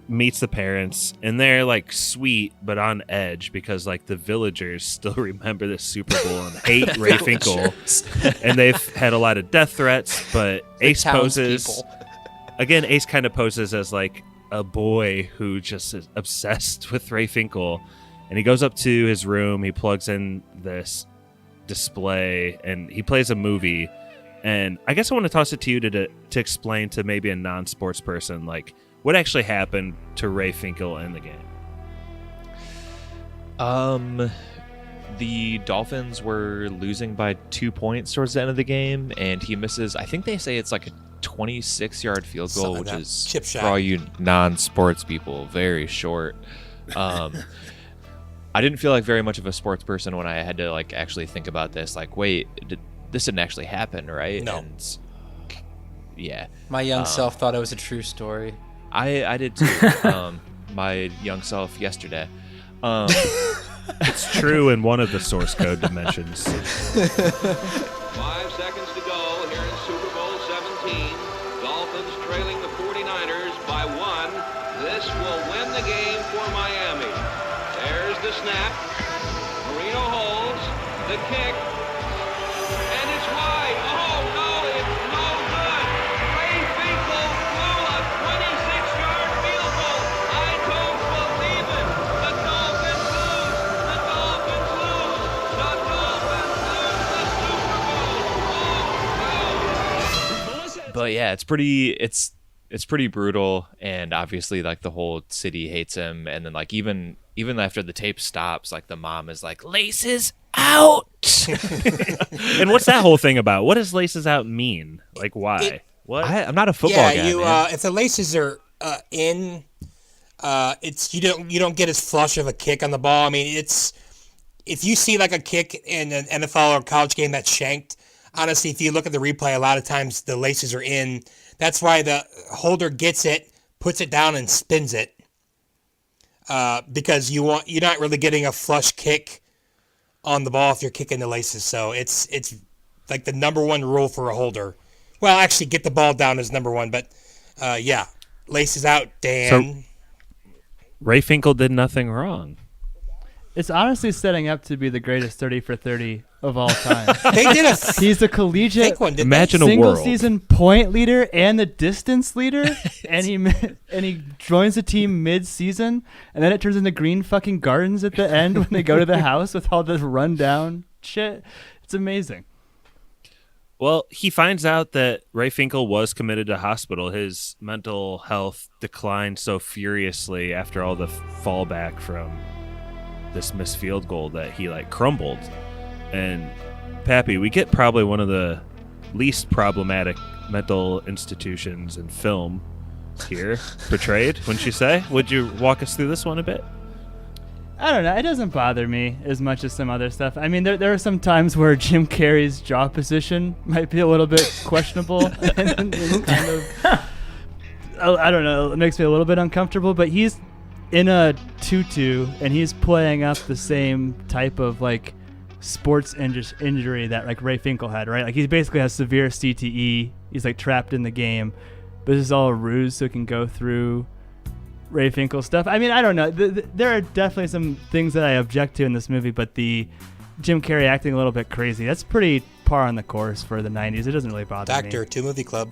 meets the parents, and they're like sweet but on edge because like the villagers still remember the Super Bowl and hate Ray Finkle, and they've had a lot of death threats. But Ace poses again. Ace kind of poses as like a boy who just is obsessed with Ray Finkle, and he goes up to his room. He plugs in this display, and he plays a movie. And I guess I want to toss it to you to explain to maybe a non-sports person, like, what actually happened to Ray Finkle in the game. The Dolphins were losing by 2 points towards the end of the game, and he misses, I think they say it's like a 26-yard field goal, which is, chip shot. for all you non-sports people, very short. I didn't feel like very much of a sports person when I had to like actually think about this. Like, wait, this didn't actually happen, right? No. And, yeah. My young self thought it was a true story. I did too. My young self yesterday. It's true in one of the source code dimensions. 5 seconds to go here in Super Bowl 17. Dolphins trailing the 49ers by 1. This will win the game for Miami. There's the snap. Marino holds the kick. And it's wide. Oh, no, it's no good. Ray Finkle blew a 26-yard field goal. I don't believe it. The Dolphins lose. The Dolphins lose. The Dolphins lose the Super Bowl. Oh, no. But yeah, it's pretty brutal, and obviously like the whole city hates him. And then like even after the tape stops, like the mom is like, laces out. And what's that whole thing about? What does laces out mean? Like, why? What? I'm not a football guy, man. If the laces are in, it's you don't get as flush of a kick on the ball. I mean, it's if you see like a kick in an NFL or college game that's shanked. Honestly, if you look at the replay, a lot of times the laces are in. That's why the holder gets it, puts it down, and spins it. Because you're not really getting a flush kick on the ball if you're kicking the laces. So it's like the number one rule for a holder. Well, actually, get the ball down is number one, but yeah, laces out, Dan. So, Ray Finkle did nothing wrong. It's honestly setting up to be the greatest 30 for 30 of all time. He's the collegiate single season point leader and the distance leader, and he joins the team mid-season, and then it turns into green fucking gardens at the end when they go to the house with all this rundown shit. It's amazing. Well, he finds out that Ray Finkle was committed to hospital. His mental health declined so furiously after all the fallback from this missed field goal that he like crumbled. And Pappy, we get probably one of the least problematic mental institutions in film here portrayed, wouldn't you say? Would you walk us through this one a bit? I don't know. It doesn't bother me as much as some other stuff. I mean, there are some times where Jim Carrey's jaw position might be a little bit questionable. And it's kind of, I don't know, it makes me a little bit uncomfortable, but he's in a tutu, and he's playing up the same type of like sports injury that like Ray Finkle had, right? Like he basically has severe CTE. He's like trapped in the game, but this is all a ruse so he can go through Ray Finkle stuff. I mean, I don't know. There are definitely some things that I object to in this movie, but the Jim Carrey acting a little bit crazy, that's pretty par on the course for the 90s. It doesn't really bother me. Doctor, to movie club.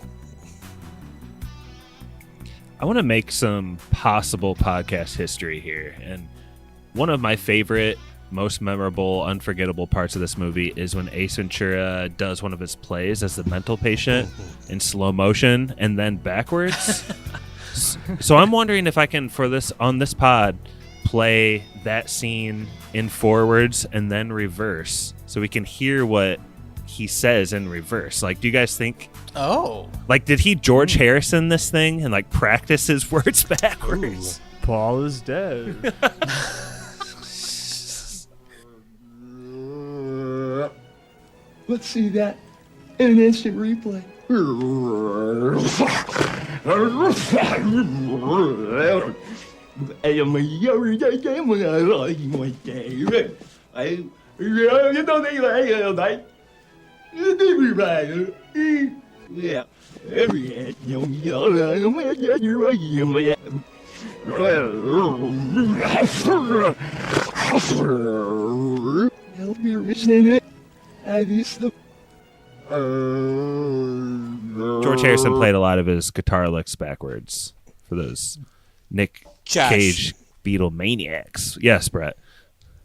I want to make some possible podcast history here. And one of my favorite, most memorable, unforgettable parts of this movie is when Ace Ventura does one of his plays as the mental patient in slow motion and then backwards. So I'm wondering if I can, on this pod, play that scene in forwards and then reverse so we can hear what he says in reverse. Like, do you guys think? Oh, like, did he George Harrison this thing and like practice his words backwards? Ooh, Paul is dead. Let's see that in an instant replay. George Harrison played a lot of his guitar licks backwards for those Nick Cage Beatlemaniacs. Yes, Brett.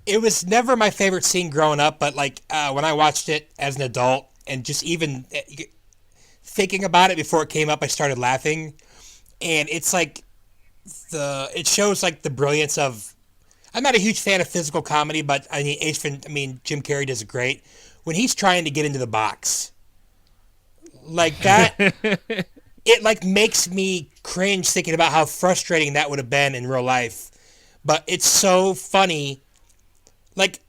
It was never my favorite scene growing up, but like when I watched it as an adult and just even thinking about it before it came up, I started laughing. And it's like it shows like the brilliance of. I'm not a huge fan of physical comedy, but I mean Jim Carrey does it great when he's trying to get into the box. Like that, it like makes me cringe thinking about how frustrating that would have been in real life. But it's so funny. Like,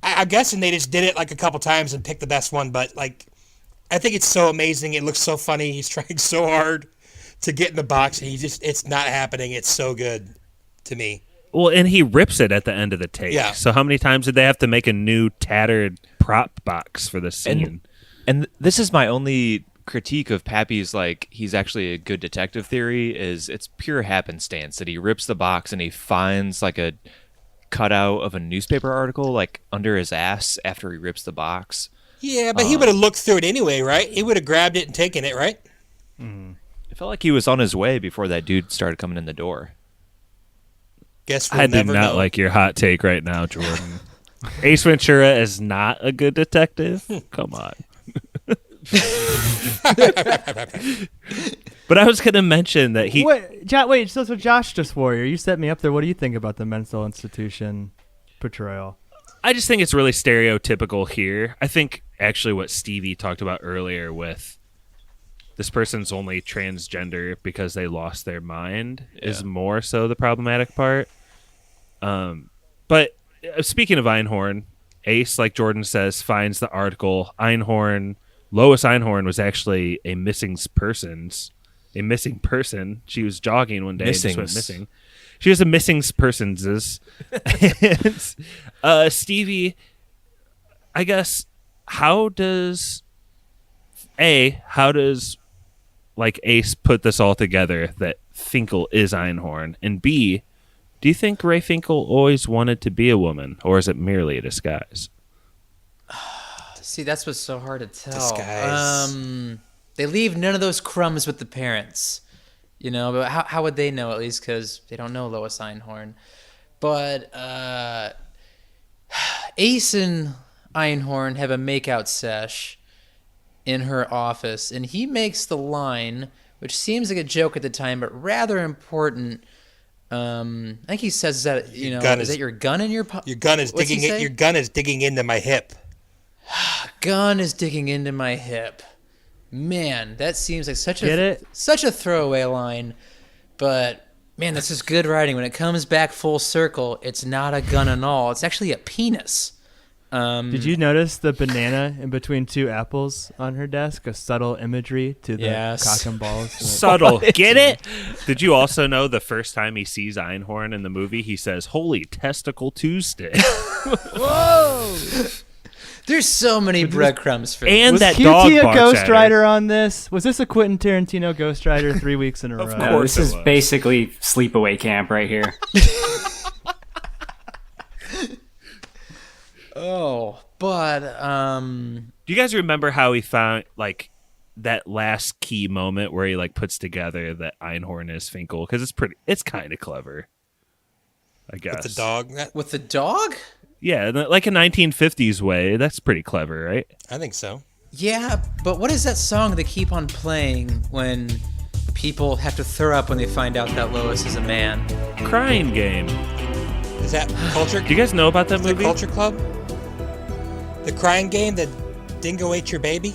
I'm guessing they just did it like a couple times and picked the best one. But like, I think it's so amazing. It looks so funny. He's trying so hard to get in the box, and it's not happening. It's so good to me. Well, and he rips it at the end of the take. Yeah. So how many times did they have to make a new tattered prop box for this scene? And this is my only critique of Pappy's, like, he's actually a good detective theory, is it's pure happenstance that he rips the box and he finds, like, a cutout of a newspaper article, like, under his ass after he rips the box. Yeah, but he would have looked through it anyway, right? He would have grabbed it and taken it, right? It felt like he was on his way before that dude started coming in the door. Guess we'll I do never not know. like your hot take right now, Jordan. Ace Ventura is not a good detective? Come on. But I was going to mention that he... Wait, so Josh just Warrior, you set me up there. What do you think about the mental institution portrayal? I just think it's really stereotypical here. I think actually what Stevie talked about earlier with this person's only transgender because they lost their mind is more so the problematic part. But speaking of Einhorn, Ace, like Jordan says, finds the article. Lois Einhorn was actually a missing person. She was jogging one day and just went missing. She was a missing persons. And, Stevie, I guess, how does like Ace put this all together that Finkel is Einhorn? And B, do you think Ray Finkel always wanted to be a woman, or is it merely a disguise? See, that's what's so hard to tell. Disguise. They leave none of those crumbs with the parents, you know. But how would they know? At least because they don't know Lois Einhorn. But Ace and Einhorn have a makeout sesh in her office, and he makes the line, which seems like a joke at the time, but rather important. I think he says that is that your gun in your pocket? Your gun is digging it. Your gun is digging into my hip. Gun is digging into my hip. Man, that seems like such a throwaway line, but man, this is good writing. When it comes back full circle, it's not a gun and all. It's actually a penis. Did you notice the banana in between two apples on her desk? A subtle imagery to the cock and balls. Subtle. Get it? Did you also know the first time he sees Einhorn in the movie, he says, "Holy Testicle Tuesday." Whoa! There's so many breadcrumbs for and was that QT dog a barks Ghost at her. Rider on this? Was this a Quentin Tarantino Ghost Rider 3 weeks in a row? No, this is basically sleepaway camp right here. But do you guys remember how he found like that last key moment where he like puts together that Einhorn is Finkel? Because it's kind of clever, I guess. With the dog? With the dog? Yeah, like a 1950s way. That's pretty clever, right? I think so. Yeah, but what is that song they keep on playing when people have to throw up when they find out that Lois is a man? Crying Game. Is that Culture? Do you guys know about that movie? Culture Club? The Crying Game? Dingo Ate Your Baby?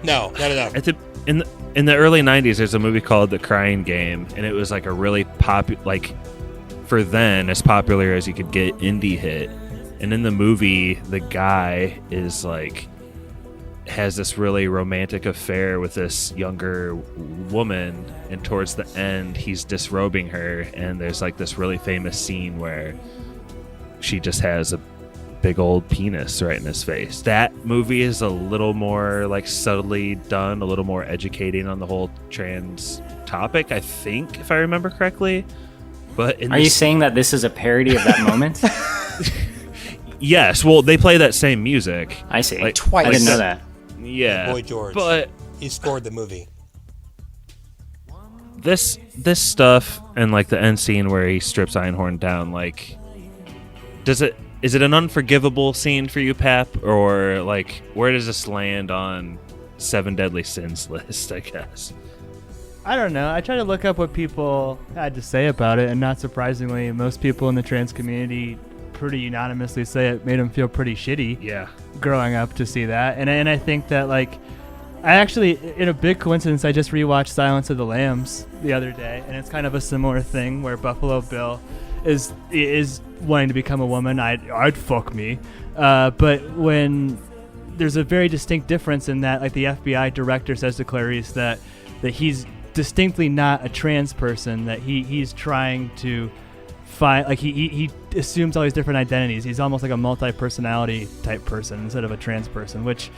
No. In the early 90s, there's a movie called The Crying Game, and it was like a really for then, as popular as you could get indie hit. And in the movie, the guy is like, has this really romantic affair with this younger woman, and towards the end, he's disrobing her, and there's like this really famous scene where she just has a big old penis right in his face. That movie is a little more like subtly done, a little more educating on the whole trans topic, I think, if I remember correctly. But Are you saying that this is a parody of that moment? Yes. Well, they play that same music. I see. Like, twice. I didn't know that. Yeah. Boy George. But he scored the movie. This stuff and like the end scene where he strips Einhorn down, like, is it an unforgivable scene for you, Pap, or like where does this land on 7 Deadly Sins list, I guess? I don't know. I tried to look up what people had to say about it, and not surprisingly, most people in the trans community pretty unanimously say it made them feel pretty shitty. Yeah. Growing up to see that, and I think that like, I actually, in a big coincidence, I just rewatched Silence of the Lambs the other day, and it's kind of a similar thing where Buffalo Bill is wanting to become a woman. I'd fuck me, but when there's a very distinct difference in that, like the FBI director says to Clarice that he's distinctly not a trans person, that he's trying to find, like he assumes all these different identities. He's almost like a multi-personality type person instead of a trans person, which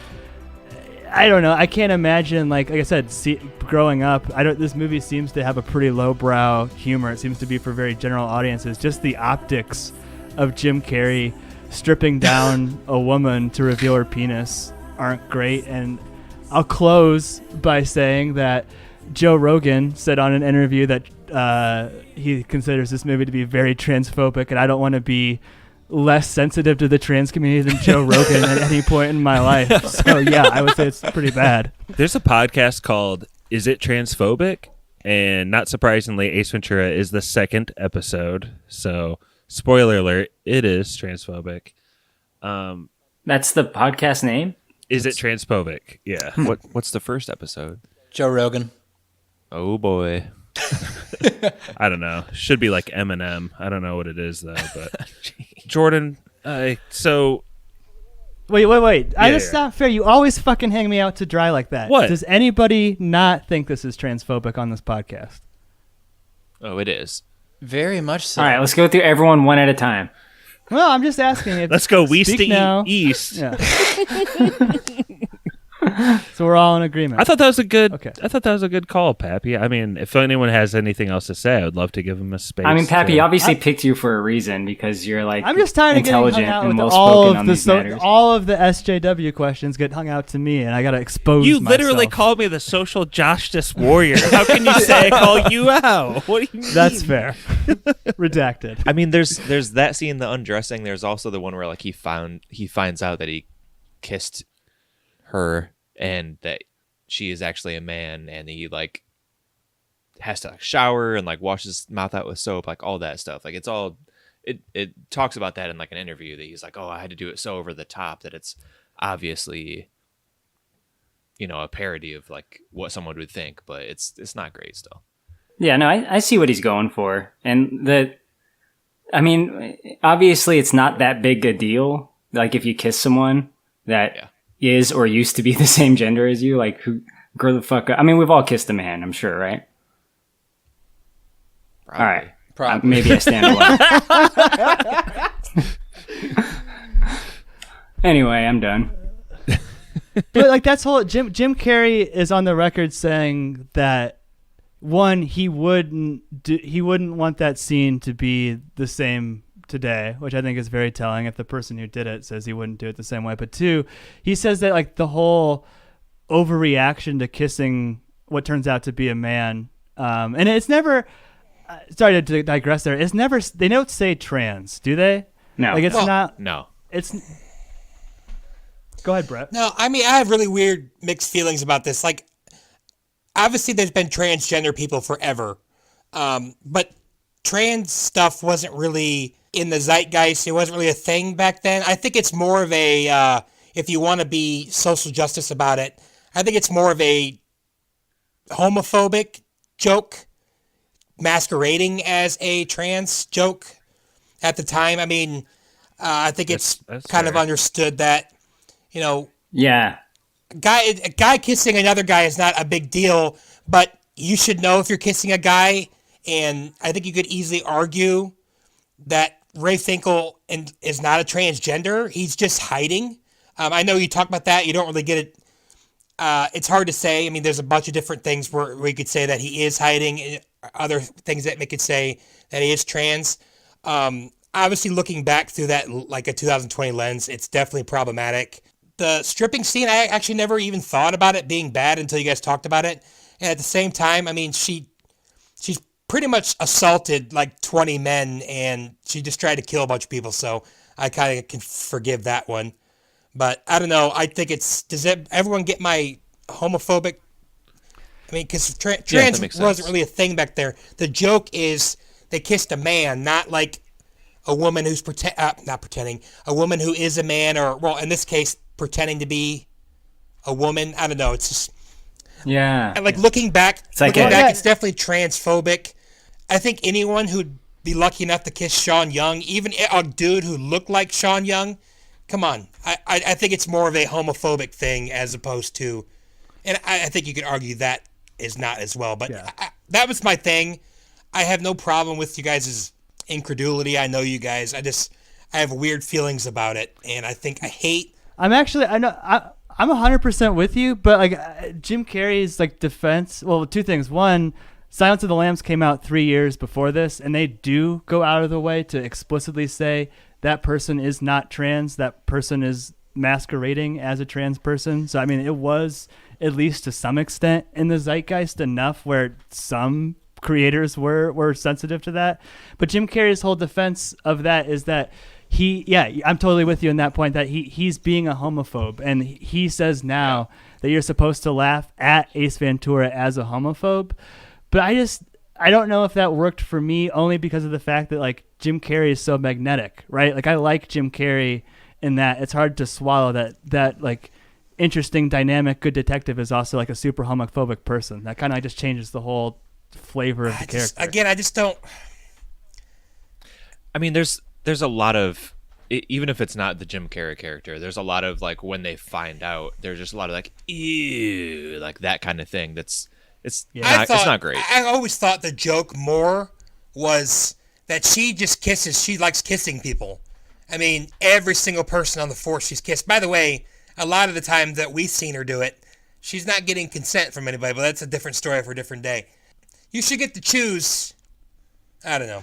I don't know. I can't imagine, like I said, growing up, this movie seems to have a pretty lowbrow humor. It seems to be for very general audiences. Just the optics of Jim Carrey stripping down a woman to reveal her penis aren't great. And I'll close by saying that Joe Rogan said on an interview that he considers this movie to be very transphobic, and I don't want to be less sensitive to the trans community than Joe Rogan at any point in my life. So yeah, I would say it's pretty bad. There's a podcast called Is It Transphobic? And not surprisingly, Ace Ventura is the 2nd episode. So spoiler alert, it is transphobic. That's the podcast name? Is it transphobic? Yeah. What's the first episode? Joe Rogan. Oh boy. I don't know. Should be like Eminem. I don't know what it is though. But Jordan, so wait. That's not fair. You always fucking hang me out to dry like that. What? Does anybody not think this is transphobic on this podcast? Oh, it is. Very much so. All right, let's go through everyone one at a time. Well, I'm just asking. If let's go west to now. east. Yeah. So we're all in agreement. I thought that was a good. Okay. I thought that was a good call, Pappy. I mean, if anyone has anything else to say, I would love to give them a space. I mean, Pappy obviously picked you for a reason because you're like I'm just tired of getting intelligent hung out and with well spoken on these matters. all of the SJW questions get hung out to me, and I gotta expose. You myself. literally called me the social justice warrior. How can you say I call you out? What do you mean? That's fair. Redacted. I mean, there's that scene, the undressing. There's also the one where like he finds out that he kissed her and that she is actually a man, and he like has to like shower and like wash his mouth out with soap, like all that stuff. Like it's all it talks about that in like an interview that he's like, oh, I had to do it so over the top that it's obviously, you know, a parody of like what someone would think, but it's not great still. Yeah, no, I see what he's going for. And I mean, obviously it's not that big a deal. Like if you kiss someone that is or used to be the same gender as you, like who grow the fuck up. I mean, we've all kissed a man, I'm sure, right? Probably. All right. Probably. Maybe I stand alone. Anyway, I'm done. But like that's whole Jim Carrey is on the record saying that one, he wouldn't want that scene to be the same today, which I think is very telling if the person who did it says he wouldn't do it the same way. But two, he says that like the whole overreaction to kissing what turns out to be a man, and it's never sorry to digress there, it's never, they don't say trans, do they? No. Like it's not. No. It's go ahead, Brett. No, I mean, I have really weird mixed feelings about this. Like, obviously there's been transgender people forever, but trans stuff wasn't really in the zeitgeist. It wasn't really a thing back then. I think it's more of a if you want to be social justice about it, I think it's more of a homophobic joke masquerading as a trans joke at the time. I mean, I think it's kind of understood that, you know, Yeah. a guy kissing another guy is not a big deal, but you should know if you're kissing a guy. And I think you could easily argue that Ray Finkel is not a transgender. He's just hiding. I know you talk about that. You don't really get it. It's hard to say. I mean, there's a bunch of different things where you could say that he is hiding, and other things that make it say that he is trans. Obviously, looking back through that like a 2020 lens, it's definitely problematic. The stripping scene, I actually never even thought about it being bad until you guys talked about it. And at the same time, I mean, she's pretty much assaulted like 20 men, and she just tried to kill a bunch of people. So I kind of can forgive that one. But I don't know. I think does everyone get my homophobic? I mean, because trans wasn't really a thing back there. The joke is they kissed a man, not like a woman who's not pretending, a woman who is a man, or, well, in this case, pretending to be a woman. I don't know. It's just, yeah. Like looking back, it's definitely transphobic. I think anyone who'd be lucky enough to kiss Sean Young, even a dude who looked like Sean Young, come on. I think it's more of a homophobic thing as opposed to, and I think you could argue that is not as well. But that was my thing. I have no problem with you guys' incredulity. I know you guys. I have weird feelings about it, and I'm 100% with you, but like Jim Carrey's like defense. Well, two things. One, Silence of the Lambs came out 3 years before this, and they do go out of the way to explicitly say that person is not trans. That person is masquerading as a trans person. So I mean, it was at least to some extent in the zeitgeist enough where some creators were sensitive to that. But Jim Carrey's whole defense of that is that I'm totally with you in that point, that he's being a homophobe, and he says now that you're supposed to laugh at Ace Ventura as a homophobe. But I don't know if that worked for me, only because of the fact that like Jim Carrey is so magnetic, right? Like I like Jim Carrey in that it's hard to swallow that like interesting dynamic good detective is also like a super homophobic person. That kind of just changes the whole flavor of the character. Again, I just don't. I mean, there's a lot of, even if it's not the Jim Carrey character, there's a lot of like when they find out, there's just a lot of like ew, like that kind of thing. It's not great. I always thought the joke more was that she just kisses. She likes kissing people. I mean, every single person on the force she's kissed. By the way, a lot of the time that we've seen her do it, she's not getting consent from anybody, but that's a different story for a different day. You should get to choose. I don't know.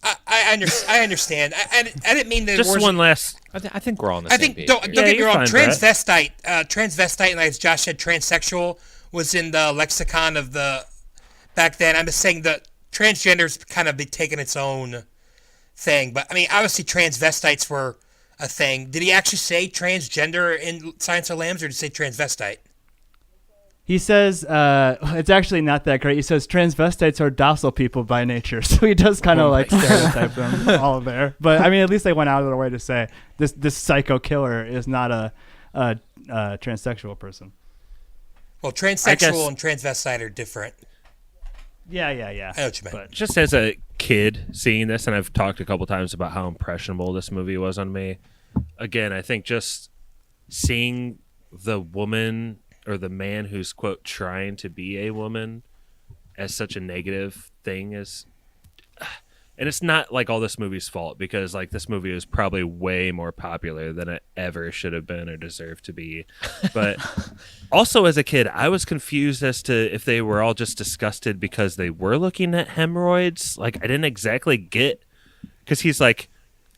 I understand. I didn't mean to. Just one last. I think we're all on the same page. Don't get me wrong. Transvestite, and as Josh said, transsexual was in the lexicon of the back then. I'm just saying that transgender's kind of taken its own thing. But I mean, obviously, transvestites were a thing. Did he actually say transgender in Silence of the Lambs, or did he say transvestite? He says it's actually not that great. He says transvestites are docile people by nature, so he does kind of like stereotype them all there. But I mean, at least they went out of their way to say this psycho killer is not a transsexual person. Well, transsexual and transvestite are different. Yeah. I know what you meant. But just as a kid seeing this, and I've talked a couple times about how impressionable this movie was on me. Again, I think just seeing the woman or the man who's, quote, trying to be a woman as such a negative thing is, and it's not like all this movie's fault, because like this movie is probably way more popular than it ever should have been or deserved to be. But also as a kid, I was confused as to if they were all just disgusted because they were looking at hemorrhoids. Like I didn't exactly get, because he's like,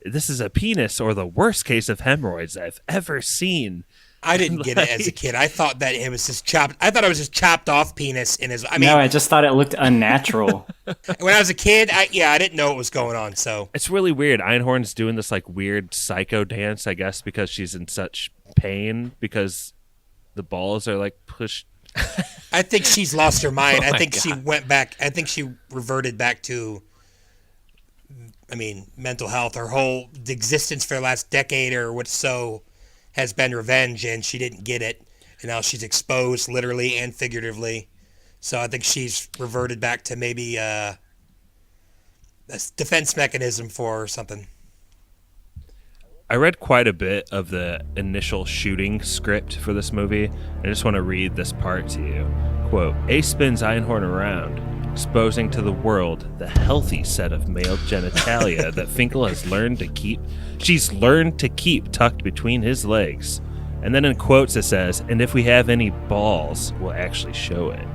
this is a penis or the worst case of hemorrhoids I've ever seen. I didn't get it as a kid. I thought that it was just chopped. I thought it was just chopped off penis in his. I just thought it looked unnatural. When I was a kid, I didn't know what was going on. So it's really weird. Einhorn's doing this like weird psycho dance, I guess, because she's in such pain because the balls are like pushed. I think she's lost her mind. I think she went back. I think she reverted back to. I mean, mental health. Her whole existence for the last decade or what's so has been revenge, and she didn't get it, and now she's exposed literally and figuratively. So I think she's reverted back to maybe a defense mechanism for something. I read quite a bit of the initial shooting script for this movie. I just want to read this part to you. Quote, Ace spins Einhorn around, exposing to the world the healthy set of male genitalia that Finkel has learned to keep. She's learned to keep tucked between his legs. And then in quotes it says, and if we have any balls, we'll actually show it.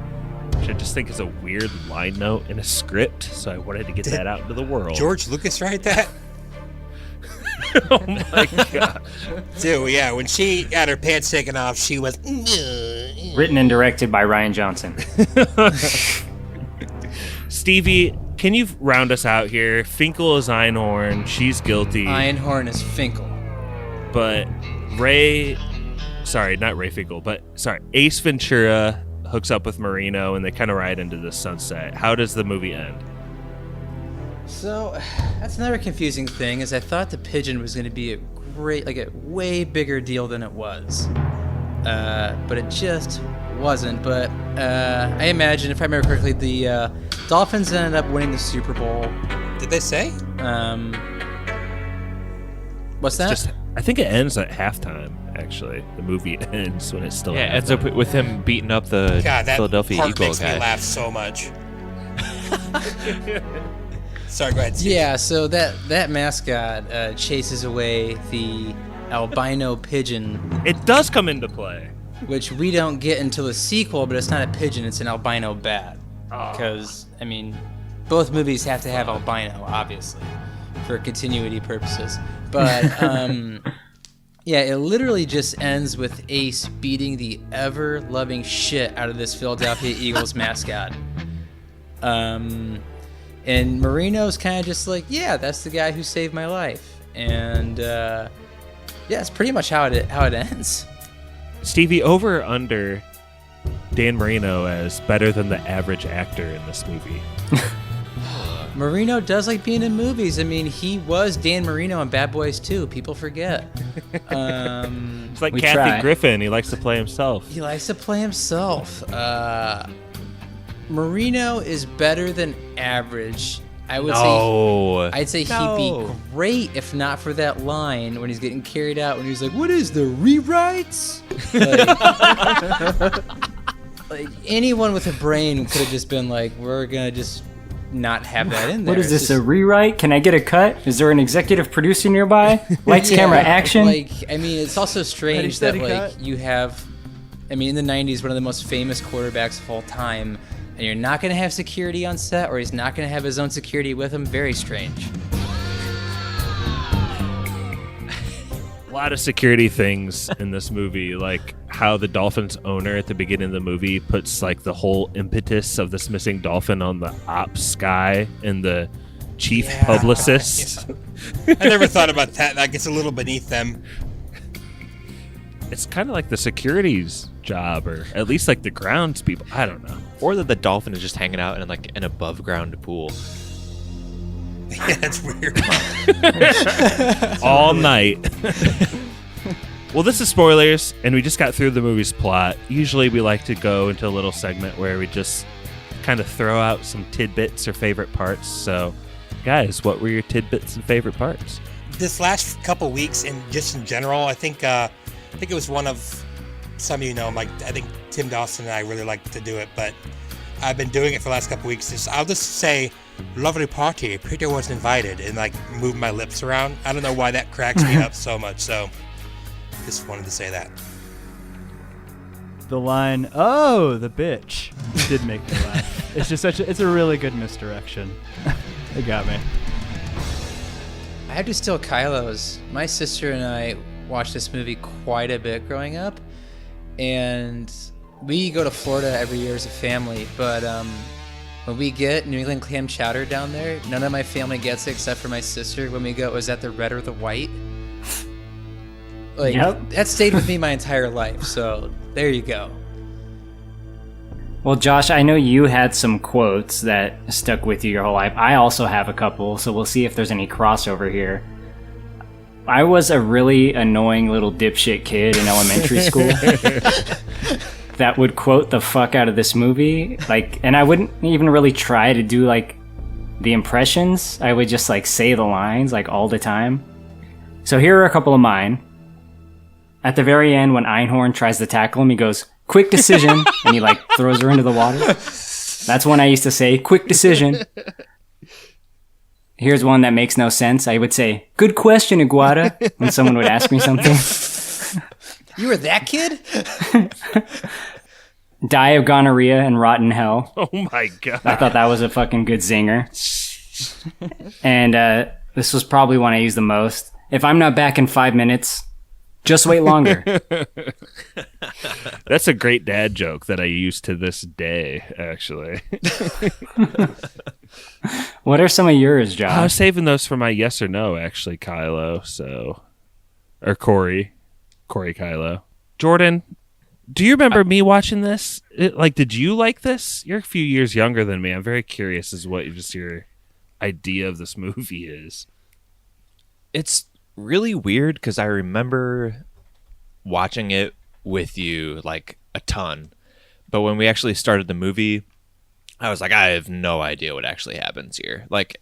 Which I just think is a weird line note in a script, so I wanted to get that out into the world. George Lucas write that? Oh my gosh. Dude, yeah, when she had her pants taken off, she was... Written and directed by Ryan Johnson. Stevie, can you round us out here? Finkel is Einhorn. She's guilty. Einhorn is Finkel. But Ace Ventura hooks up with Marino, and they kind of ride into the sunset. How does the movie end? So, that's another confusing thing, is I thought the pigeon was going to be a way bigger deal than it was. But it just wasn't. But I imagine, if I remember correctly, the Dolphins ended up winning the Super Bowl. Did they say? What's that? I think it ends at halftime, actually. The movie ends when it's still it ends up with him beating up the Philadelphia part Eagles makes guy. Me laugh so much. Sorry, go ahead, Steve. Yeah, so that mascot chases away the albino pigeon. It does come into play. Which we don't get until the sequel, but it's not a pigeon, it's an albino bat. Because, I mean, both movies have to have albino, obviously, for continuity purposes. But, yeah, it literally just ends with Ace beating the ever-loving shit out of this Philadelphia Eagles mascot. And Marino's kind of just like, yeah, that's the guy who saved my life. And, yeah, it's pretty much how it ends. Stevie, over or under Dan Marino as better than the average actor in this movie? Marino does like being in movies. I mean, he was Dan Marino in Bad Boys 2. People forget. It's like Kathy Griffin. He likes to play himself. He likes to play himself. Marino is better than average. I would say. I'd say he'd be great if not for that line when he's getting carried out when he's like, "What is the rewrites?" Like anyone with a brain could have just been like, "We're gonna just not have that in there." What is this, a rewrite? Can I get a cut? Is there an executive producer nearby? Lights, camera, action. Like, I mean, it's also strange that like you have, I mean, in the '90s, one of the most famous quarterbacks of all time. And you're not going to have security on set, or he's not going to have his own security with him. Very strange. A lot of security things in this movie, like how the Dolphins owner at the beginning of the movie puts like the whole impetus of this missing dolphin on the ops guy and the chief publicist. Yeah. I never thought about that. Like, it's a little beneath them. It's kind of like the security's job, or at least like the grounds people. I don't know. Or that the dolphin is just hanging out in like an above ground pool. Yeah, that's weird. All night. Well, this is spoilers, and we just got through the movie's plot. Usually we like to go into a little segment where we just kind of throw out some tidbits or favorite parts. So, guys, what were your tidbits and favorite parts? This last couple weeks, and just in general, I think it was one of some of you know, like I think Tim Dawson and I really like to do it, but I've been doing it for the last couple weeks. I'll just say, lovely party, Peter was invited, and like move my lips around. I don't know why that cracks me up so much, so just wanted to say that. The line, "Oh, the bitch," did make me laugh. It's just it's a really good misdirection. It got me. I have to steal Kylo's. My sister and I watched this movie quite a bit growing up, and we go to Florida every year as a family, but when we get New England clam chowder down there, none of my family gets it except for my sister. When we go, is that the red or the white? Like, that stayed with me my entire life, so there you go. Well, Josh, I know you had some quotes that stuck with you your whole life. I also have a couple, so we'll see if there's any crossover here. I was a really annoying little dipshit kid in elementary school that would quote the fuck out of this movie. Like, and I wouldn't even really try to do like the impressions. I would just like say the lines like all the time. So here are a couple of mine. At the very end, when Einhorn tries to tackle him, he goes, "Quick decision," and he like throws her into the water. That's when I used to say, "Quick decision." Here's one that makes no sense. I would say, "Good question, Iguata," when someone would ask me something. You were that kid? Die of gonorrhea and rot in hell. Oh my god. I thought that was a fucking good zinger. And this was probably one I used the most. If I'm not back in 5 minutes, just wait longer. That's a great dad joke that I use to this day, actually. What are some of yours, Josh? I was saving those for my yes or no, actually, Kylo. Or Corey, Kylo. Jordan, do you remember me watching this? Did you like this? You're a few years younger than me. I'm very curious as what just your idea of this movie is. It's really weird because I remember watching it with you like a ton. But when we actually started the movie, I was like, I have no idea what actually happens here. Like,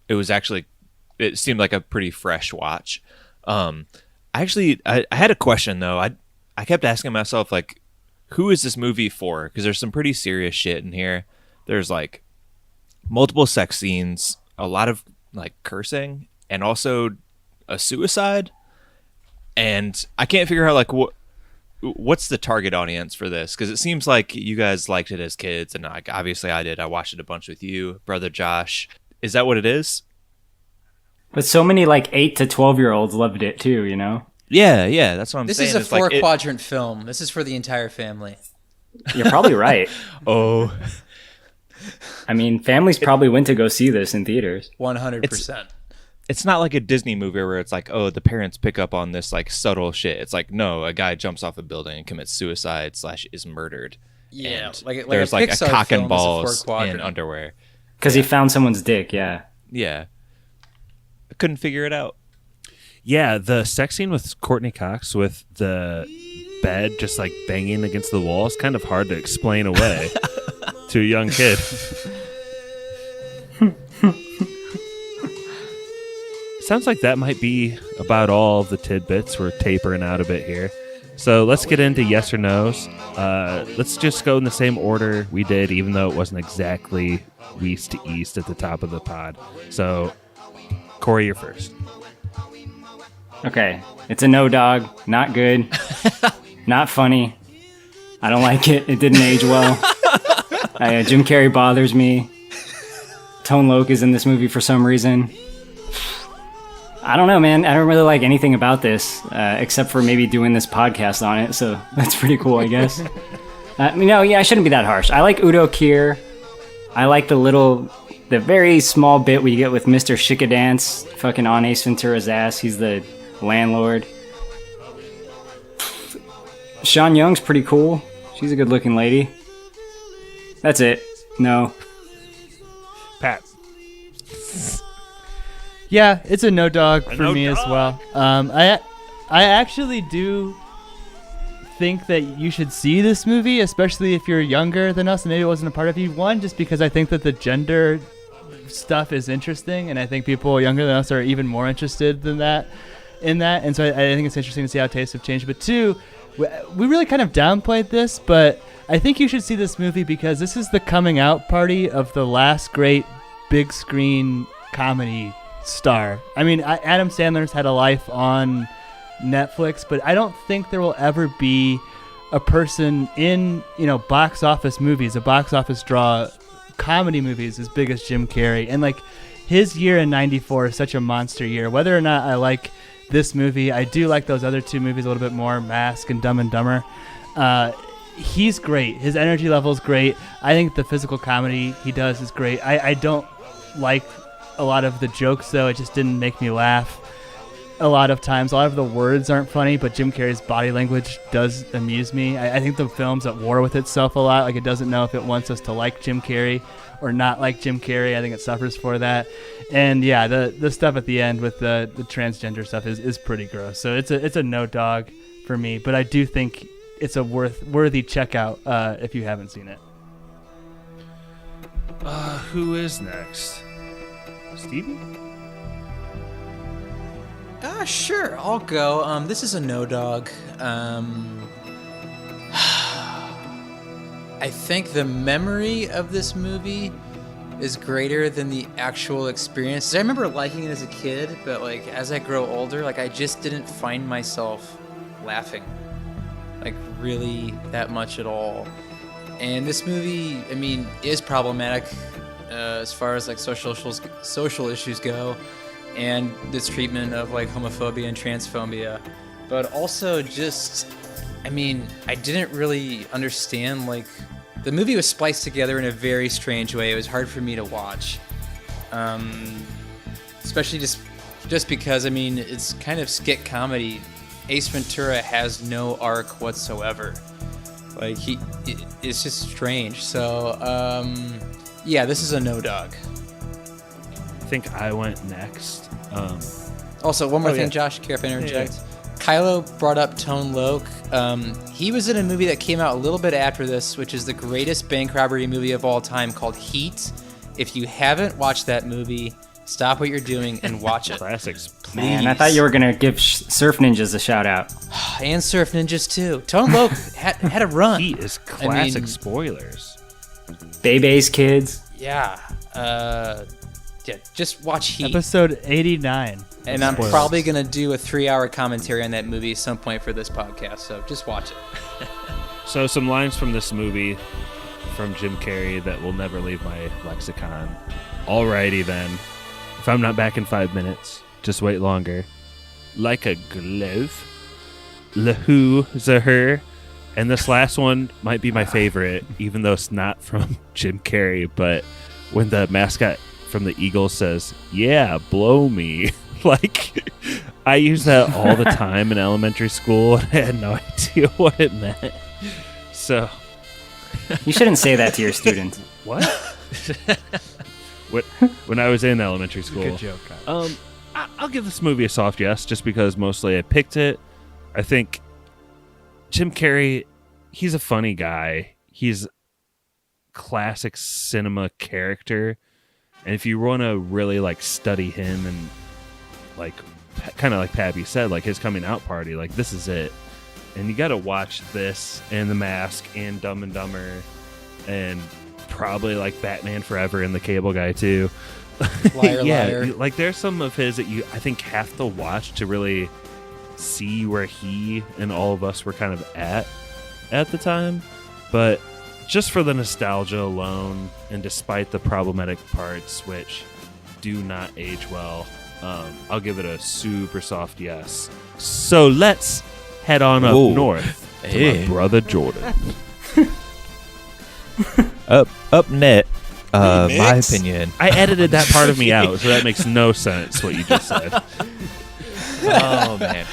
it seemed like a pretty fresh watch. I had a question though. I kept asking myself, like, who is this movie for? Because there's some pretty serious shit in here. There's like multiple sex scenes, a lot of like cursing, and also a suicide. And I can't figure out like what's the target audience for this, because it seems like you guys liked it as kids, and like obviously I did. I watched it a bunch with you, brother Josh. Is that what it is? But so many like 8 to 12-year-olds loved it too, you know? Yeah, that's what I'm saying. This is a 4-quadrant film. This is for the entire family. You're probably right. Oh. I mean, families probably went to go see this in theaters. 100%. It's not like a Disney movie where it's like, oh, the parents pick up on this like subtle shit. It's like, no, a guy jumps off a building and commits suicide / is murdered. Yeah, and like there's a like Pixar a cock film and is a balls 4-quadrant. in underwear. Because he found someone's dick, yeah. Yeah. I couldn't figure it out. Yeah, the sex scene with Courteney Cox with the bed just like banging against the wall is kind of hard to explain away to a young kid. Sounds like that might be about all of the tidbits. We're tapering out a bit here. So let's get into yes or no's. Let's just go in the same order we did, even though it wasn't exactly west to east at the top of the pod. So, Corey, you're first. Okay, it's a no, dog. Not good. Not funny. I don't like it. It didn't age well. Jim Carrey bothers me. Tone Loc is in this movie for some reason. I don't know, man. I don't really like anything about this, except for maybe doing this podcast on it, so that's pretty cool, I guess. I shouldn't be that harsh. I like Udo Kier. I like the very small bit we get with Mr. Shikadance fucking on Ace Ventura's ass. He's the landlord. Sean Young's pretty cool. She's a good-looking lady. That's it. No. Pat. Yeah, it's a no dog for me as well. I actually do think that you should see this movie, especially if you're younger than us and maybe it wasn't a part of you. One, just because I think that the gender stuff is interesting, and I think people younger than us are even more interested in that. And so I think it's interesting to see how tastes have changed. But two, we really kind of downplayed this, but I think you should see this movie because this is the coming out party of the last great big screen comedy star. I mean, Adam Sandler's had a life on Netflix, but I don't think there will ever be a person in, box office movies, a box office draw, comedy movies as big as Jim Carrey. And like his year in '94 is such a monster year. Whether or not I like this movie, I do like those other two movies a little bit more, Mask and Dumb and Dumber. He's great. His energy level is great. I think the physical comedy he does is great. I don't like a lot of the jokes, though. It just didn't make me laugh a lot of times. A lot of the words aren't funny, but Jim Carrey's body language does amuse me. I think the film's at war with itself a lot. Like, it doesn't know if it wants us to like Jim Carrey or not like Jim Carrey. I think it suffers for that. And yeah, the stuff at the end with the transgender stuff is pretty gross. So it's a no dog for me, but I do think it's a worthy checkout if you haven't seen it. Who is next? Stevie? Sure, I'll go. This is a no dog. I think the memory of this movie is greater than the actual experience. I remember liking it as a kid, but like as I grow older, like I just didn't find myself laughing like really that much at all. And this movie, I mean, is problematic as far as like social issues go, and this treatment of like homophobia and transphobia, but also just, I mean, I didn't really understand, like, the movie was spliced together in a very strange way. It was hard for me to watch, especially just because, I mean, it's kind of skit comedy. Ace Ventura has no arc whatsoever. Like, it's just strange. So, yeah, this is a no dog. I think I went next. Also, one more thing, Josh, care if I interject? Yeah. Kylo brought up Tone Loc. He was in a movie that came out a little bit after this, which is the greatest bank robbery movie of all time, called Heat. If you haven't watched that movie, stop what you're doing and watch it. Classics. Please. Man, I thought you were going to give Surf Ninjas a shout out. And Surf Ninjas, too. Tone Loc had a run. Heat is classic spoilers. Bebe's Kids. Yeah. Yeah, just watch Heat. Episode 89. And I'm probably going to do a 3-hour commentary on that movie at some point for this podcast, so just watch it. So some lines from this movie from Jim Carrey that will never leave my lexicon. Alrighty then. If I'm not back in 5 minutes, just wait longer. Like a glove. Lahu, Zahur. And this last one might be my favorite, even though it's not from Jim Carrey, but when the mascot from the Eagles says, "Yeah, blow me." Like, I use that all the time in elementary school, and I had no idea what it meant. So, you shouldn't say that to your students. What? When I was in elementary school. Good joke, guys. I'll give this movie a soft yes, just because mostly I picked it. I think Jim Carrey, he's a funny guy. He's classic cinema character. And if you want to really like study him and like kind of like Pappy said, like his coming out party, like this is it. And you got to watch this and The Mask and Dumb and Dumber and probably like Batman Forever and The Cable Guy too. Liar, yeah, liar. like there's some of his that you I think have to watch to really see where he and all of us were kind of at the time. But just for the nostalgia alone, and despite the problematic parts, which do not age well, I'll give it a super soft yes. So let's head on up north to my brother Jordan. Up net. My opinion. I edited that part of me out, so that makes no sense what you just said. Oh man.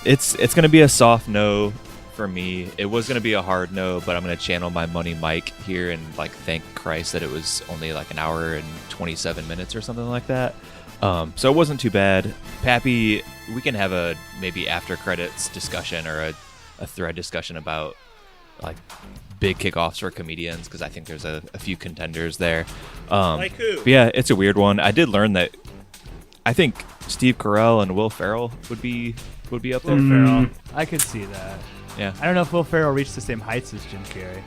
It's gonna be a soft no for me. It was gonna be a hard no, but I'm gonna channel my money Mike here and like thank Christ that it was only like an hour and 27 minutes or something like that. So it wasn't too bad. Pappy, we can have a maybe after credits discussion or a thread discussion about like big kickoffs for comedians, because I think there's a few contenders there. Like who? But yeah, it's a weird one. I did learn that I think Steve Carell and Will Ferrell would be up there. Will Ferrell. I could see that. Yeah. I don't know if Will Ferrell reached the same heights as Jim Carrey,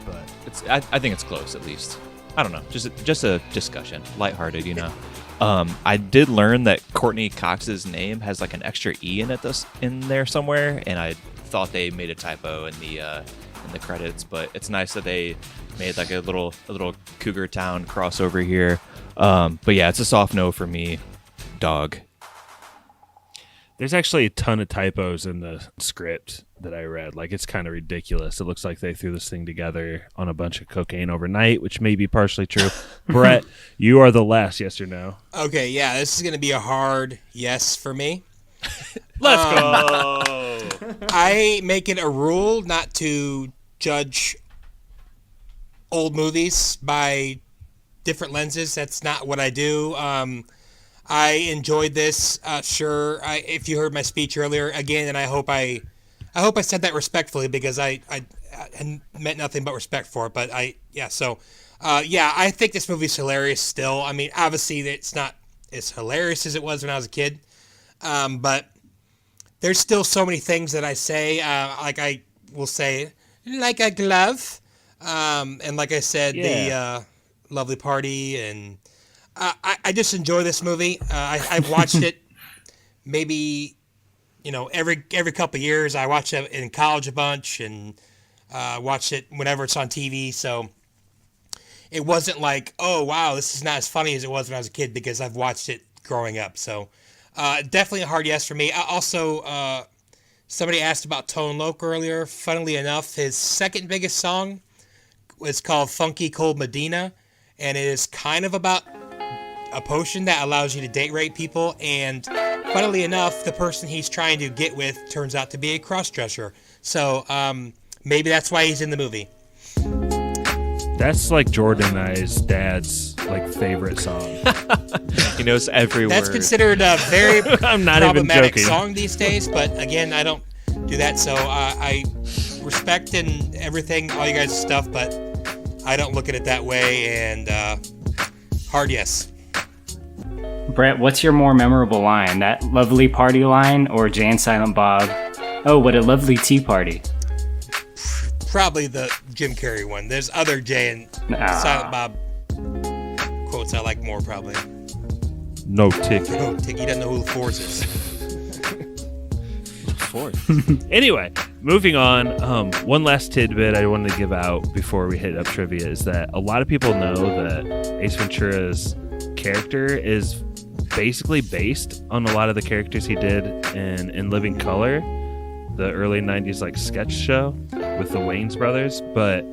but I think it's close at least. I don't know. Just a discussion, lighthearted, you know. I did learn that Courteney Cox's name has like an extra E in it in there somewhere, and I thought they made a typo in the credits, but it's nice that they made like a little Cougar Town crossover here. But yeah, it's a soft no for me. Dog. There's actually a ton of typos in the script that I read. Like, it's kind of ridiculous. It looks like they threw this thing together on a bunch of cocaine overnight, which may be partially true. Brett, you are the last, yes or no? Okay, yeah, this is going to be a hard yes for me. Let's go! I make it a rule not to judge old movies by different lenses. That's not what I do. I enjoyed this. Sure, if you heard my speech earlier, again, and I hope I said that respectfully, because I meant nothing but respect for it. But I think this movie's hilarious still. I mean, obviously it's not as hilarious as it was when I was a kid, but there's still so many things that I say, like I will say, like a glove, and like I said, the lovely party, and I just enjoy this movie. I've watched it maybe, every couple of years. I watch it in college a bunch, and watch it whenever it's on TV. So it wasn't like, oh wow, this is not as funny as it was when I was a kid, because I've watched it growing up. So definitely a hard yes for me. Also, somebody asked about Tone Loc earlier. Funnily enough, his second biggest song is called Funky Cold Medina, and it is kind of about a potion that allows you to date rape people, and funnily enough, the person he's trying to get with turns out to be a cross-dresser. So maybe that's why he's in the movie. That's like Jordan and I's dad's favorite song. He knows every word. That's considered a very I'm not problematic even joking. song these days, but again, I don't do that. So I respect and everything, all you guys' stuff, but I don't look at it that way, and hard yes. Brett, what's your more memorable line? That lovely party line or Jay and Silent Bob? Oh, what a lovely tea party. Probably the Jim Carrey one. There's other Jay and Silent Bob quotes I like more, probably. No ticket. No ticket. He doesn't know who the Force is. Anyway, moving on. One last tidbit I wanted to give out before we hit up trivia is that a lot of people know that Ace Ventura's character is basically based on a lot of the characters he did in Living Color, the early 90s sketch show with the Wayans brothers. But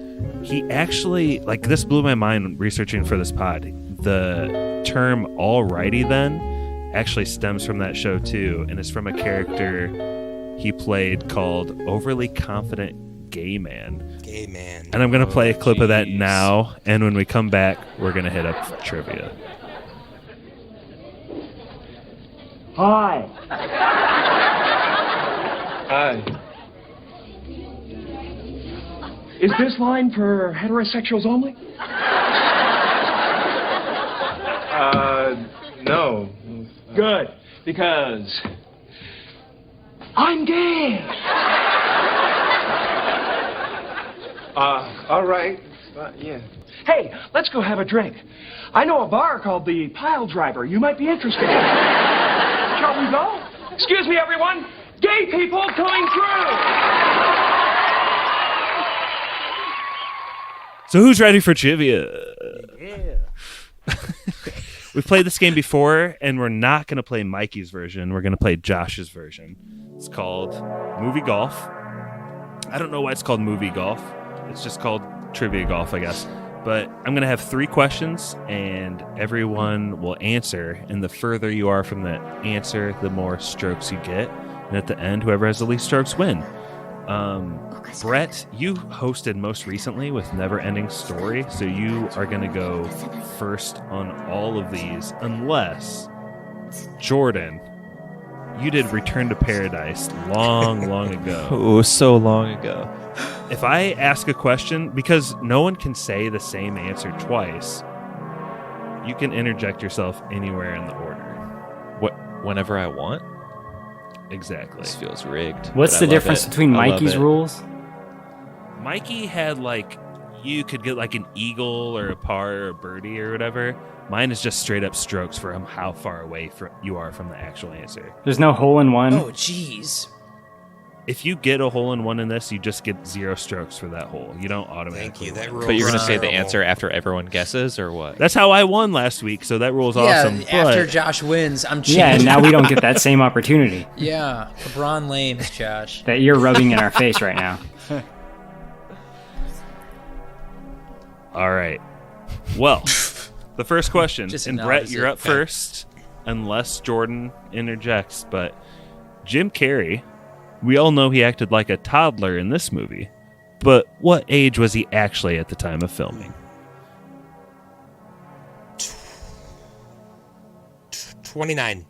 he actually, this blew my mind researching for this pod. The term alrighty then actually stems from that show too, and is from a character he played called Overly Confident Gay Man. Gay Man. And I'm going to play a clip of that now, and when we come back, we're going to hit up trivia. Hi. Hi. Is this line for heterosexuals only? No. Good, because I'm gay. All right. Yeah. Hey, let's go have a drink. I know a bar called the Pile Driver. You might be interested. Shall we go? Excuse me, everyone. Gay people coming through. So who's ready for trivia? Yeah. We've played this game before, and we're not going to play Mikey's version. We're going to play Josh's version. It's called Movie Golf. I don't know why it's called Movie Golf. It's just called Trivia Golf, I guess. But I'm going to have 3 questions, and everyone will answer. And the further you are from the answer, the more strokes you get. And at the end, whoever has the least strokes win. Brett, you hosted most recently with Never Ending Story, so you are going to go first on all of these, unless, Jordan, you did Return to Paradise long ago. Oh, so long ago. If I ask a question, because no one can say the same answer twice, you can interject yourself anywhere in the order. Whenever I want? Exactly. This feels rigged. What's the difference between Mikey's rules? Mikey had you could get an eagle or a par or a birdie or whatever. Mine is just straight up strokes for how far away you are from the actual answer. There's no hole in one? Oh, jeez. If you get a hole in one in this, you just get 0 strokes for that hole. You don't automatically. Thank you. That rule. But you're going to say the answer after everyone guesses, or what? That's how I won last week, so that rule's awesome. Yeah, after Josh wins, I'm cheating. Yeah, and now we don't get that same opportunity. Yeah, LeBron lames, Josh. That you're rubbing in our face right now. All right. Well, the first question, and Brett, you're up first, unless Jordan interjects, but Jim Carrey, we all know he acted like a toddler in this movie. but what age was he actually at the time of filming? 29.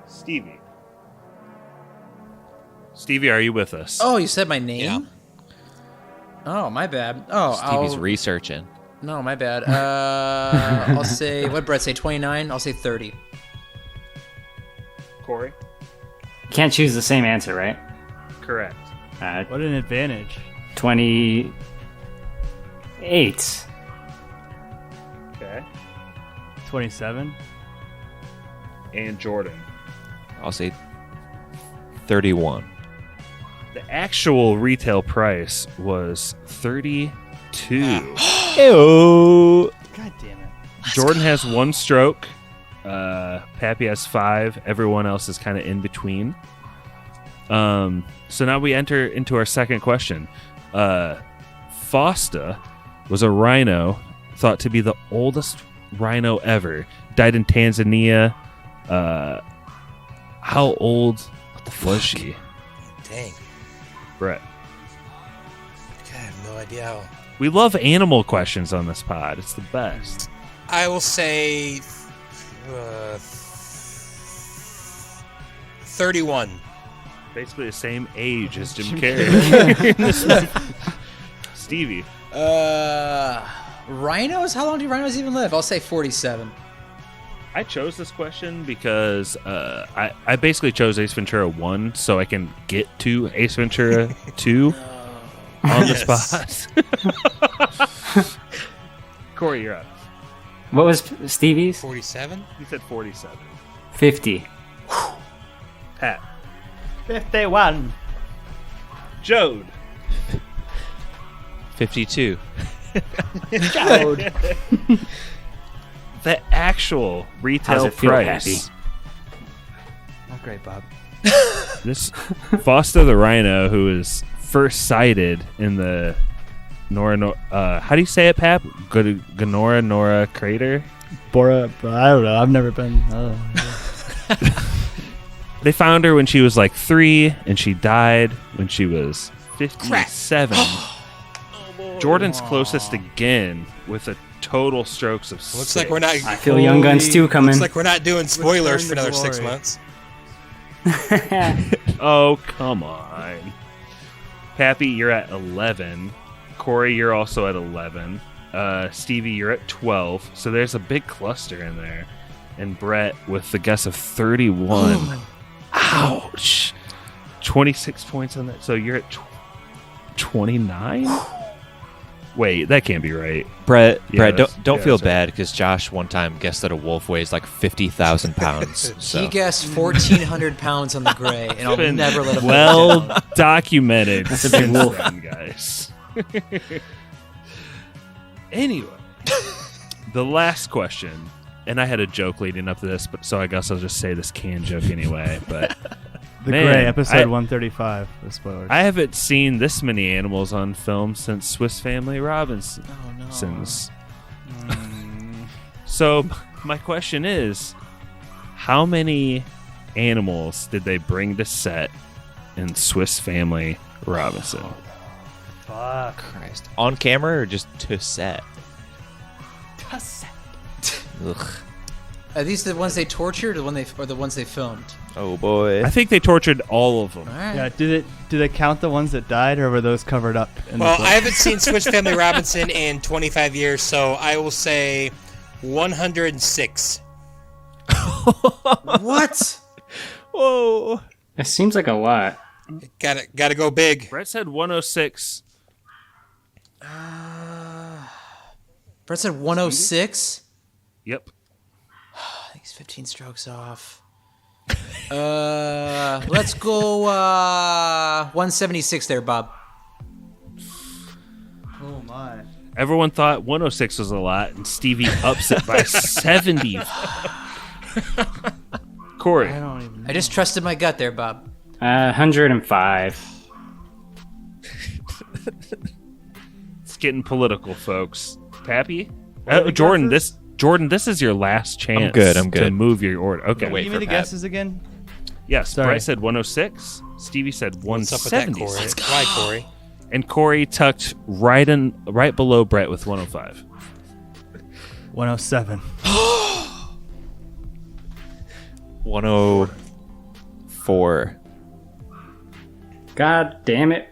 Stevie. Stevie, are you with us? Oh, you said my name? Oh, my bad. Oh, Stevie's researching. No, my bad. I'll say, what Brett say, 29? I'll say 30. Corey? Can't choose the same answer, right? Correct. What an advantage. 28. Okay. 27. And Jordan. I'll say 31. The actual retail price was 32. God damn it. Jordan has 1 stroke. Pappy has 5. Everyone else is kind of in between. So now we enter into our second question. Fosta was a rhino thought to be the oldest rhino ever. Died in Tanzania. How old was she? Dang. Brett. I have no idea how. We love animal questions on this pod. It's the best. I will say 31. Basically the same age as Jim Carrey. Stevie. Rhinos? How long do rhinos even live? I'll say 47. I chose this question because I basically chose Ace Ventura 1 so I can get to Ace Ventura 2 on the spot. Corey, you're up. What was Stevie's? 47? You said 47. 50. Pat. 51. Jode. 52. Jode. The actual retail How's it feel, price. Pappy? Not great, Bob. This Fosta the rhino, who was first sighted in the how do you say it, Pap? Nora crater? Bora, I don't know. I've never been. They found her when she was like 3, and she died when she was 57. Jordan's closest again with a total strokes of 6. Looks like we're not. I feel Young Guns 2 coming. Looks like we're not doing spoilers for another 6 glory. months. Oh, come on. Pappy, you're at 11. Corey, you're also at 11. Stevie, you're at 12. So there's a big cluster in there. And Brett with the guess of 31. Ouch. 26 points on that. So you're at 29? Wait, that can't be right. Brett, Yeah, don't feel that's right. bad because Josh one time guessed that a wolf weighs like 50,000 pounds. So. He guessed 1,400 pounds on the gray, and I'll Been never let him well live down. documented. That's a big since wolf. then, guys. Anyway, the last question, and I had a joke leading up to this, but so I guess I'll just say this canned joke anyway. But The man, Gray, episode I- 135. The spoilers. I haven't seen this many animals on film since Swiss Family Robinson. Oh, no. So my question is, how many animals did they bring to set in Swiss Family Robinson? Fuck. Christ. On camera or just to set? Ugh. Are these the ones they tortured, or the ones they filmed? Oh boy. I think they tortured all of them. All right. Yeah, do they count the ones that died, or were those covered up? In Well, the I haven't seen Swiss Family Robinson in 25 years, so I will say 106. What? Whoa. It seems like a lot. Gotta go big. Brett said 106. Brett said 106. Yep. I think he's 15 strokes off. Let's go 176 there, Bob. Oh my. Everyone thought 106 was a lot, and Stevie ups it by 70. Corey. I don't even know. I just trusted my gut there, Bob. 105. It's getting political, folks. Pappy? Jordan, this is your last chance I'm good. to move your order. Okay. Wait Give for me the Pat. guesses again. Yes, Sorry. Brett said 106. Stevie said What's up with that, Corey? 176. Why, Corey? And Corey tucked right below Brett with 105. 107. 104. God damn it.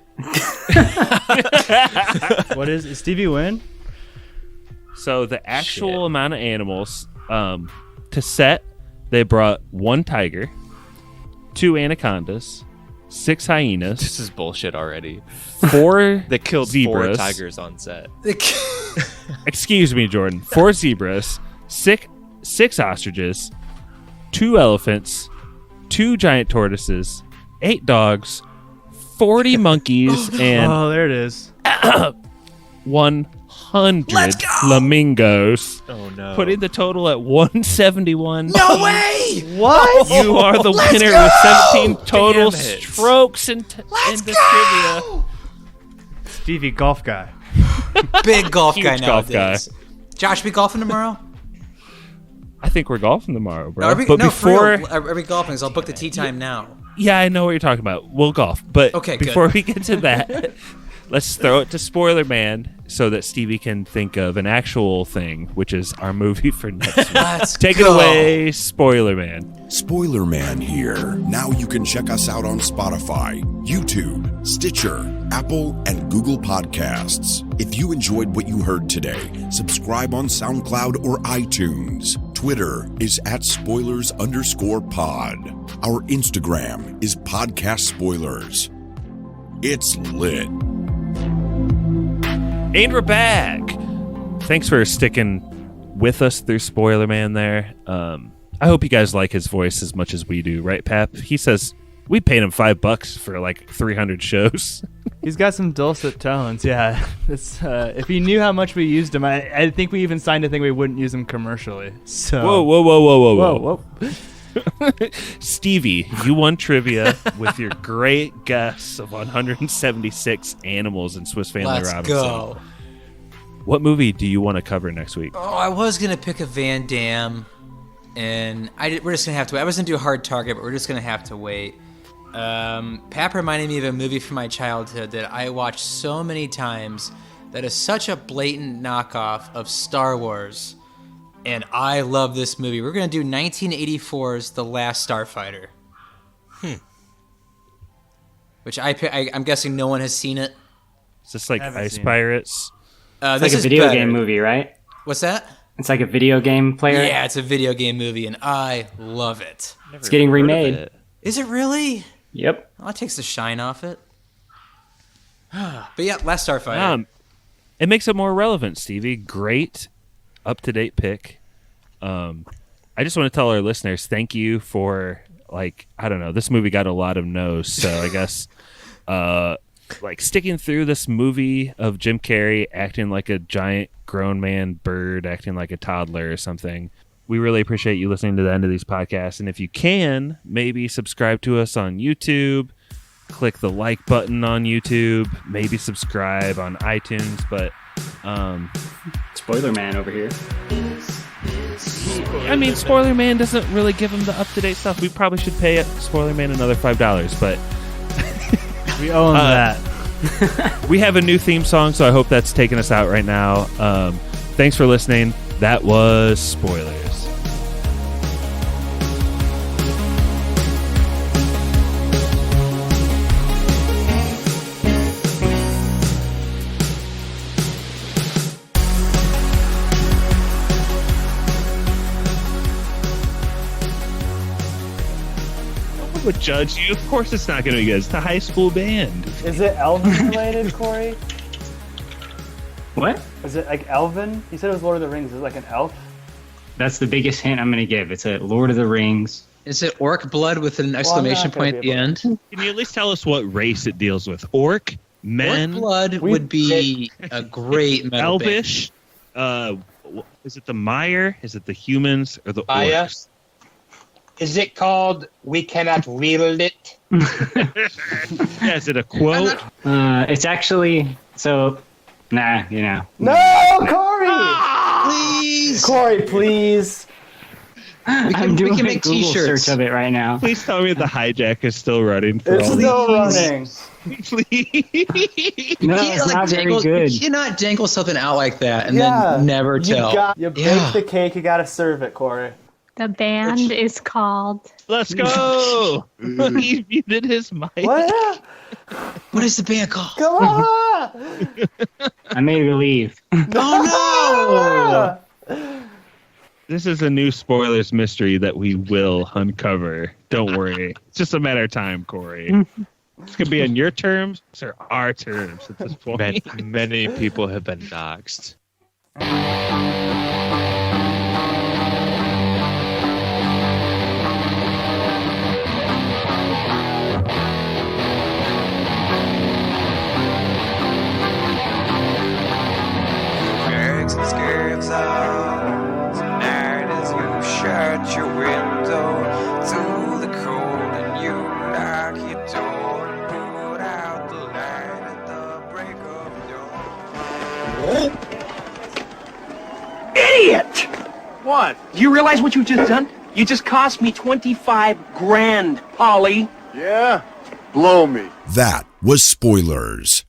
What is Stevie win? So the actual amount of animals to set, they brought 1 tiger, 2 anacondas, 6 hyenas. This is bullshit already. 4 They killed zebras. 4 tigers on set. Excuse me, Jordan. 4 zebras, 6 ostriches, 2 elephants, 2 giant tortoises, 8 dogs, 40 monkeys, and Oh, there it is. 100 flamingos. Oh no. Putting the total at 171. No way! What? You are the Let's winner go! with 17 total Damn it. strokes in the trivia. Stevie, golf guy. Big golf guy Huge golf nowadays. Josh, we golfing tomorrow? I think we're golfing tomorrow, bro. Are we, but no, before, for real, are we golfing? So I'll book the tee time now. yeah, I know what you're talking about. We'll golf, but Okay, good. before we get to that, let's throw it to Spoiler Man so that Stevie can think of an actual thing, which is our movie for next week. Let's Take go. it away, Spoiler Man. Spoiler Man here. Now you can check us out on Spotify, YouTube, Stitcher, Apple, and Google Podcasts. If you enjoyed what you heard today, subscribe on SoundCloud or iTunes. Twitter is @spoilers_pod. Our Instagram is podcast spoilers. It's lit. And we're back. Thanks for sticking with us through Spoiler Man there. I hope you guys like his voice as much as we do, right, Pap? He says we paid him $5 for like 300 shows. He's got some dulcet tones. Yeah, it's, if he knew how much we used him, I think we even signed a thing we wouldn't use him commercially. So Whoa. Stevie, you won trivia with your great guess of 176 animals in Swiss Family Let's Robinson. go. What movie do you want to cover next week? Oh, I was gonna pick a Van Damme, and we're just gonna have to wait. I was gonna do a Hard Target, but we're just gonna have to wait. Pap reminded me of a movie from my childhood that I watched so many times that is such a blatant knockoff of Star Wars, and I love this movie. We're gonna do 1984's The Last Starfighter. Which I'm guessing no one has seen it. Is this like Haven't Ice seen it. Pirates? It's This like a is video better. game movie, right? What's that? It's like a video game player. Yeah, it's a video game movie, and I love it. It's getting remade. Is it really? Yep. Well, that takes the shine off it. But yeah, Last Starfighter. It makes it more relevant, Stevie. Great, up-to-date pick. I just want to tell our listeners thank you for, like, I don't know, this movie got a lot of no's, so I guess like sticking through this movie of Jim Carrey acting like a giant grown man bird, acting like a toddler or something. We really appreciate you listening to the end of these podcasts, and if you can, maybe subscribe to us on YouTube, click the like button on YouTube, maybe subscribe on iTunes, but Spoiler Man over here. I mean, Spoiler Man doesn't really give him the up-to-date stuff. We probably should pay Spoiler Man another $5, but we owe him that. We have a new theme song, so I hope that's taking us out right now. Thanks for listening. That was Spoilers. Would judge you. Of course it's not going to be good. It's the high school band. Is it Elvin related, Corey? What? Is it like Elvin? You said it was Lord of the Rings. Is it like an elf? That's the biggest hint I'm going to give. It's a Lord of the Rings. Is it orc blood with an exclamation point at the end? Can you at least tell us what race it deals with? Orc? Men? Orc blood would be a great metal band. Elvish? Is it the Mire? Is it the humans? Or the Maya? orcs? Is it called We Cannot Wield It? Yeah, is it a quote? It's actually, so, nah, No, Corey! Please! Corey, please. I'm doing we can a make Google t-shirts. search of it right now. Please tell me the hijack is still running. For It's all still running. Please. No, can't, it's not very dangle, good. You cannot dangle something out like that and then never tell. You bake the cake, you gotta serve it, Corey. The band is called... Let's go! He muted his mic. What? What is the band called? Come on! I made her leave. Oh no! This is a new spoilers mystery that we will uncover. Don't worry. It's just a matter of time, Corey. It's going to be on your terms or our terms at this point. Many people have been doxxed. Rags and skirts on tonight as you shut your window to the cold and you lock your door and put out the light at the break of dawn. Idiot! What? Do you realize what you just done? You just cost me 25 grand, Holly. Yeah? Blow me. That was Spoilers.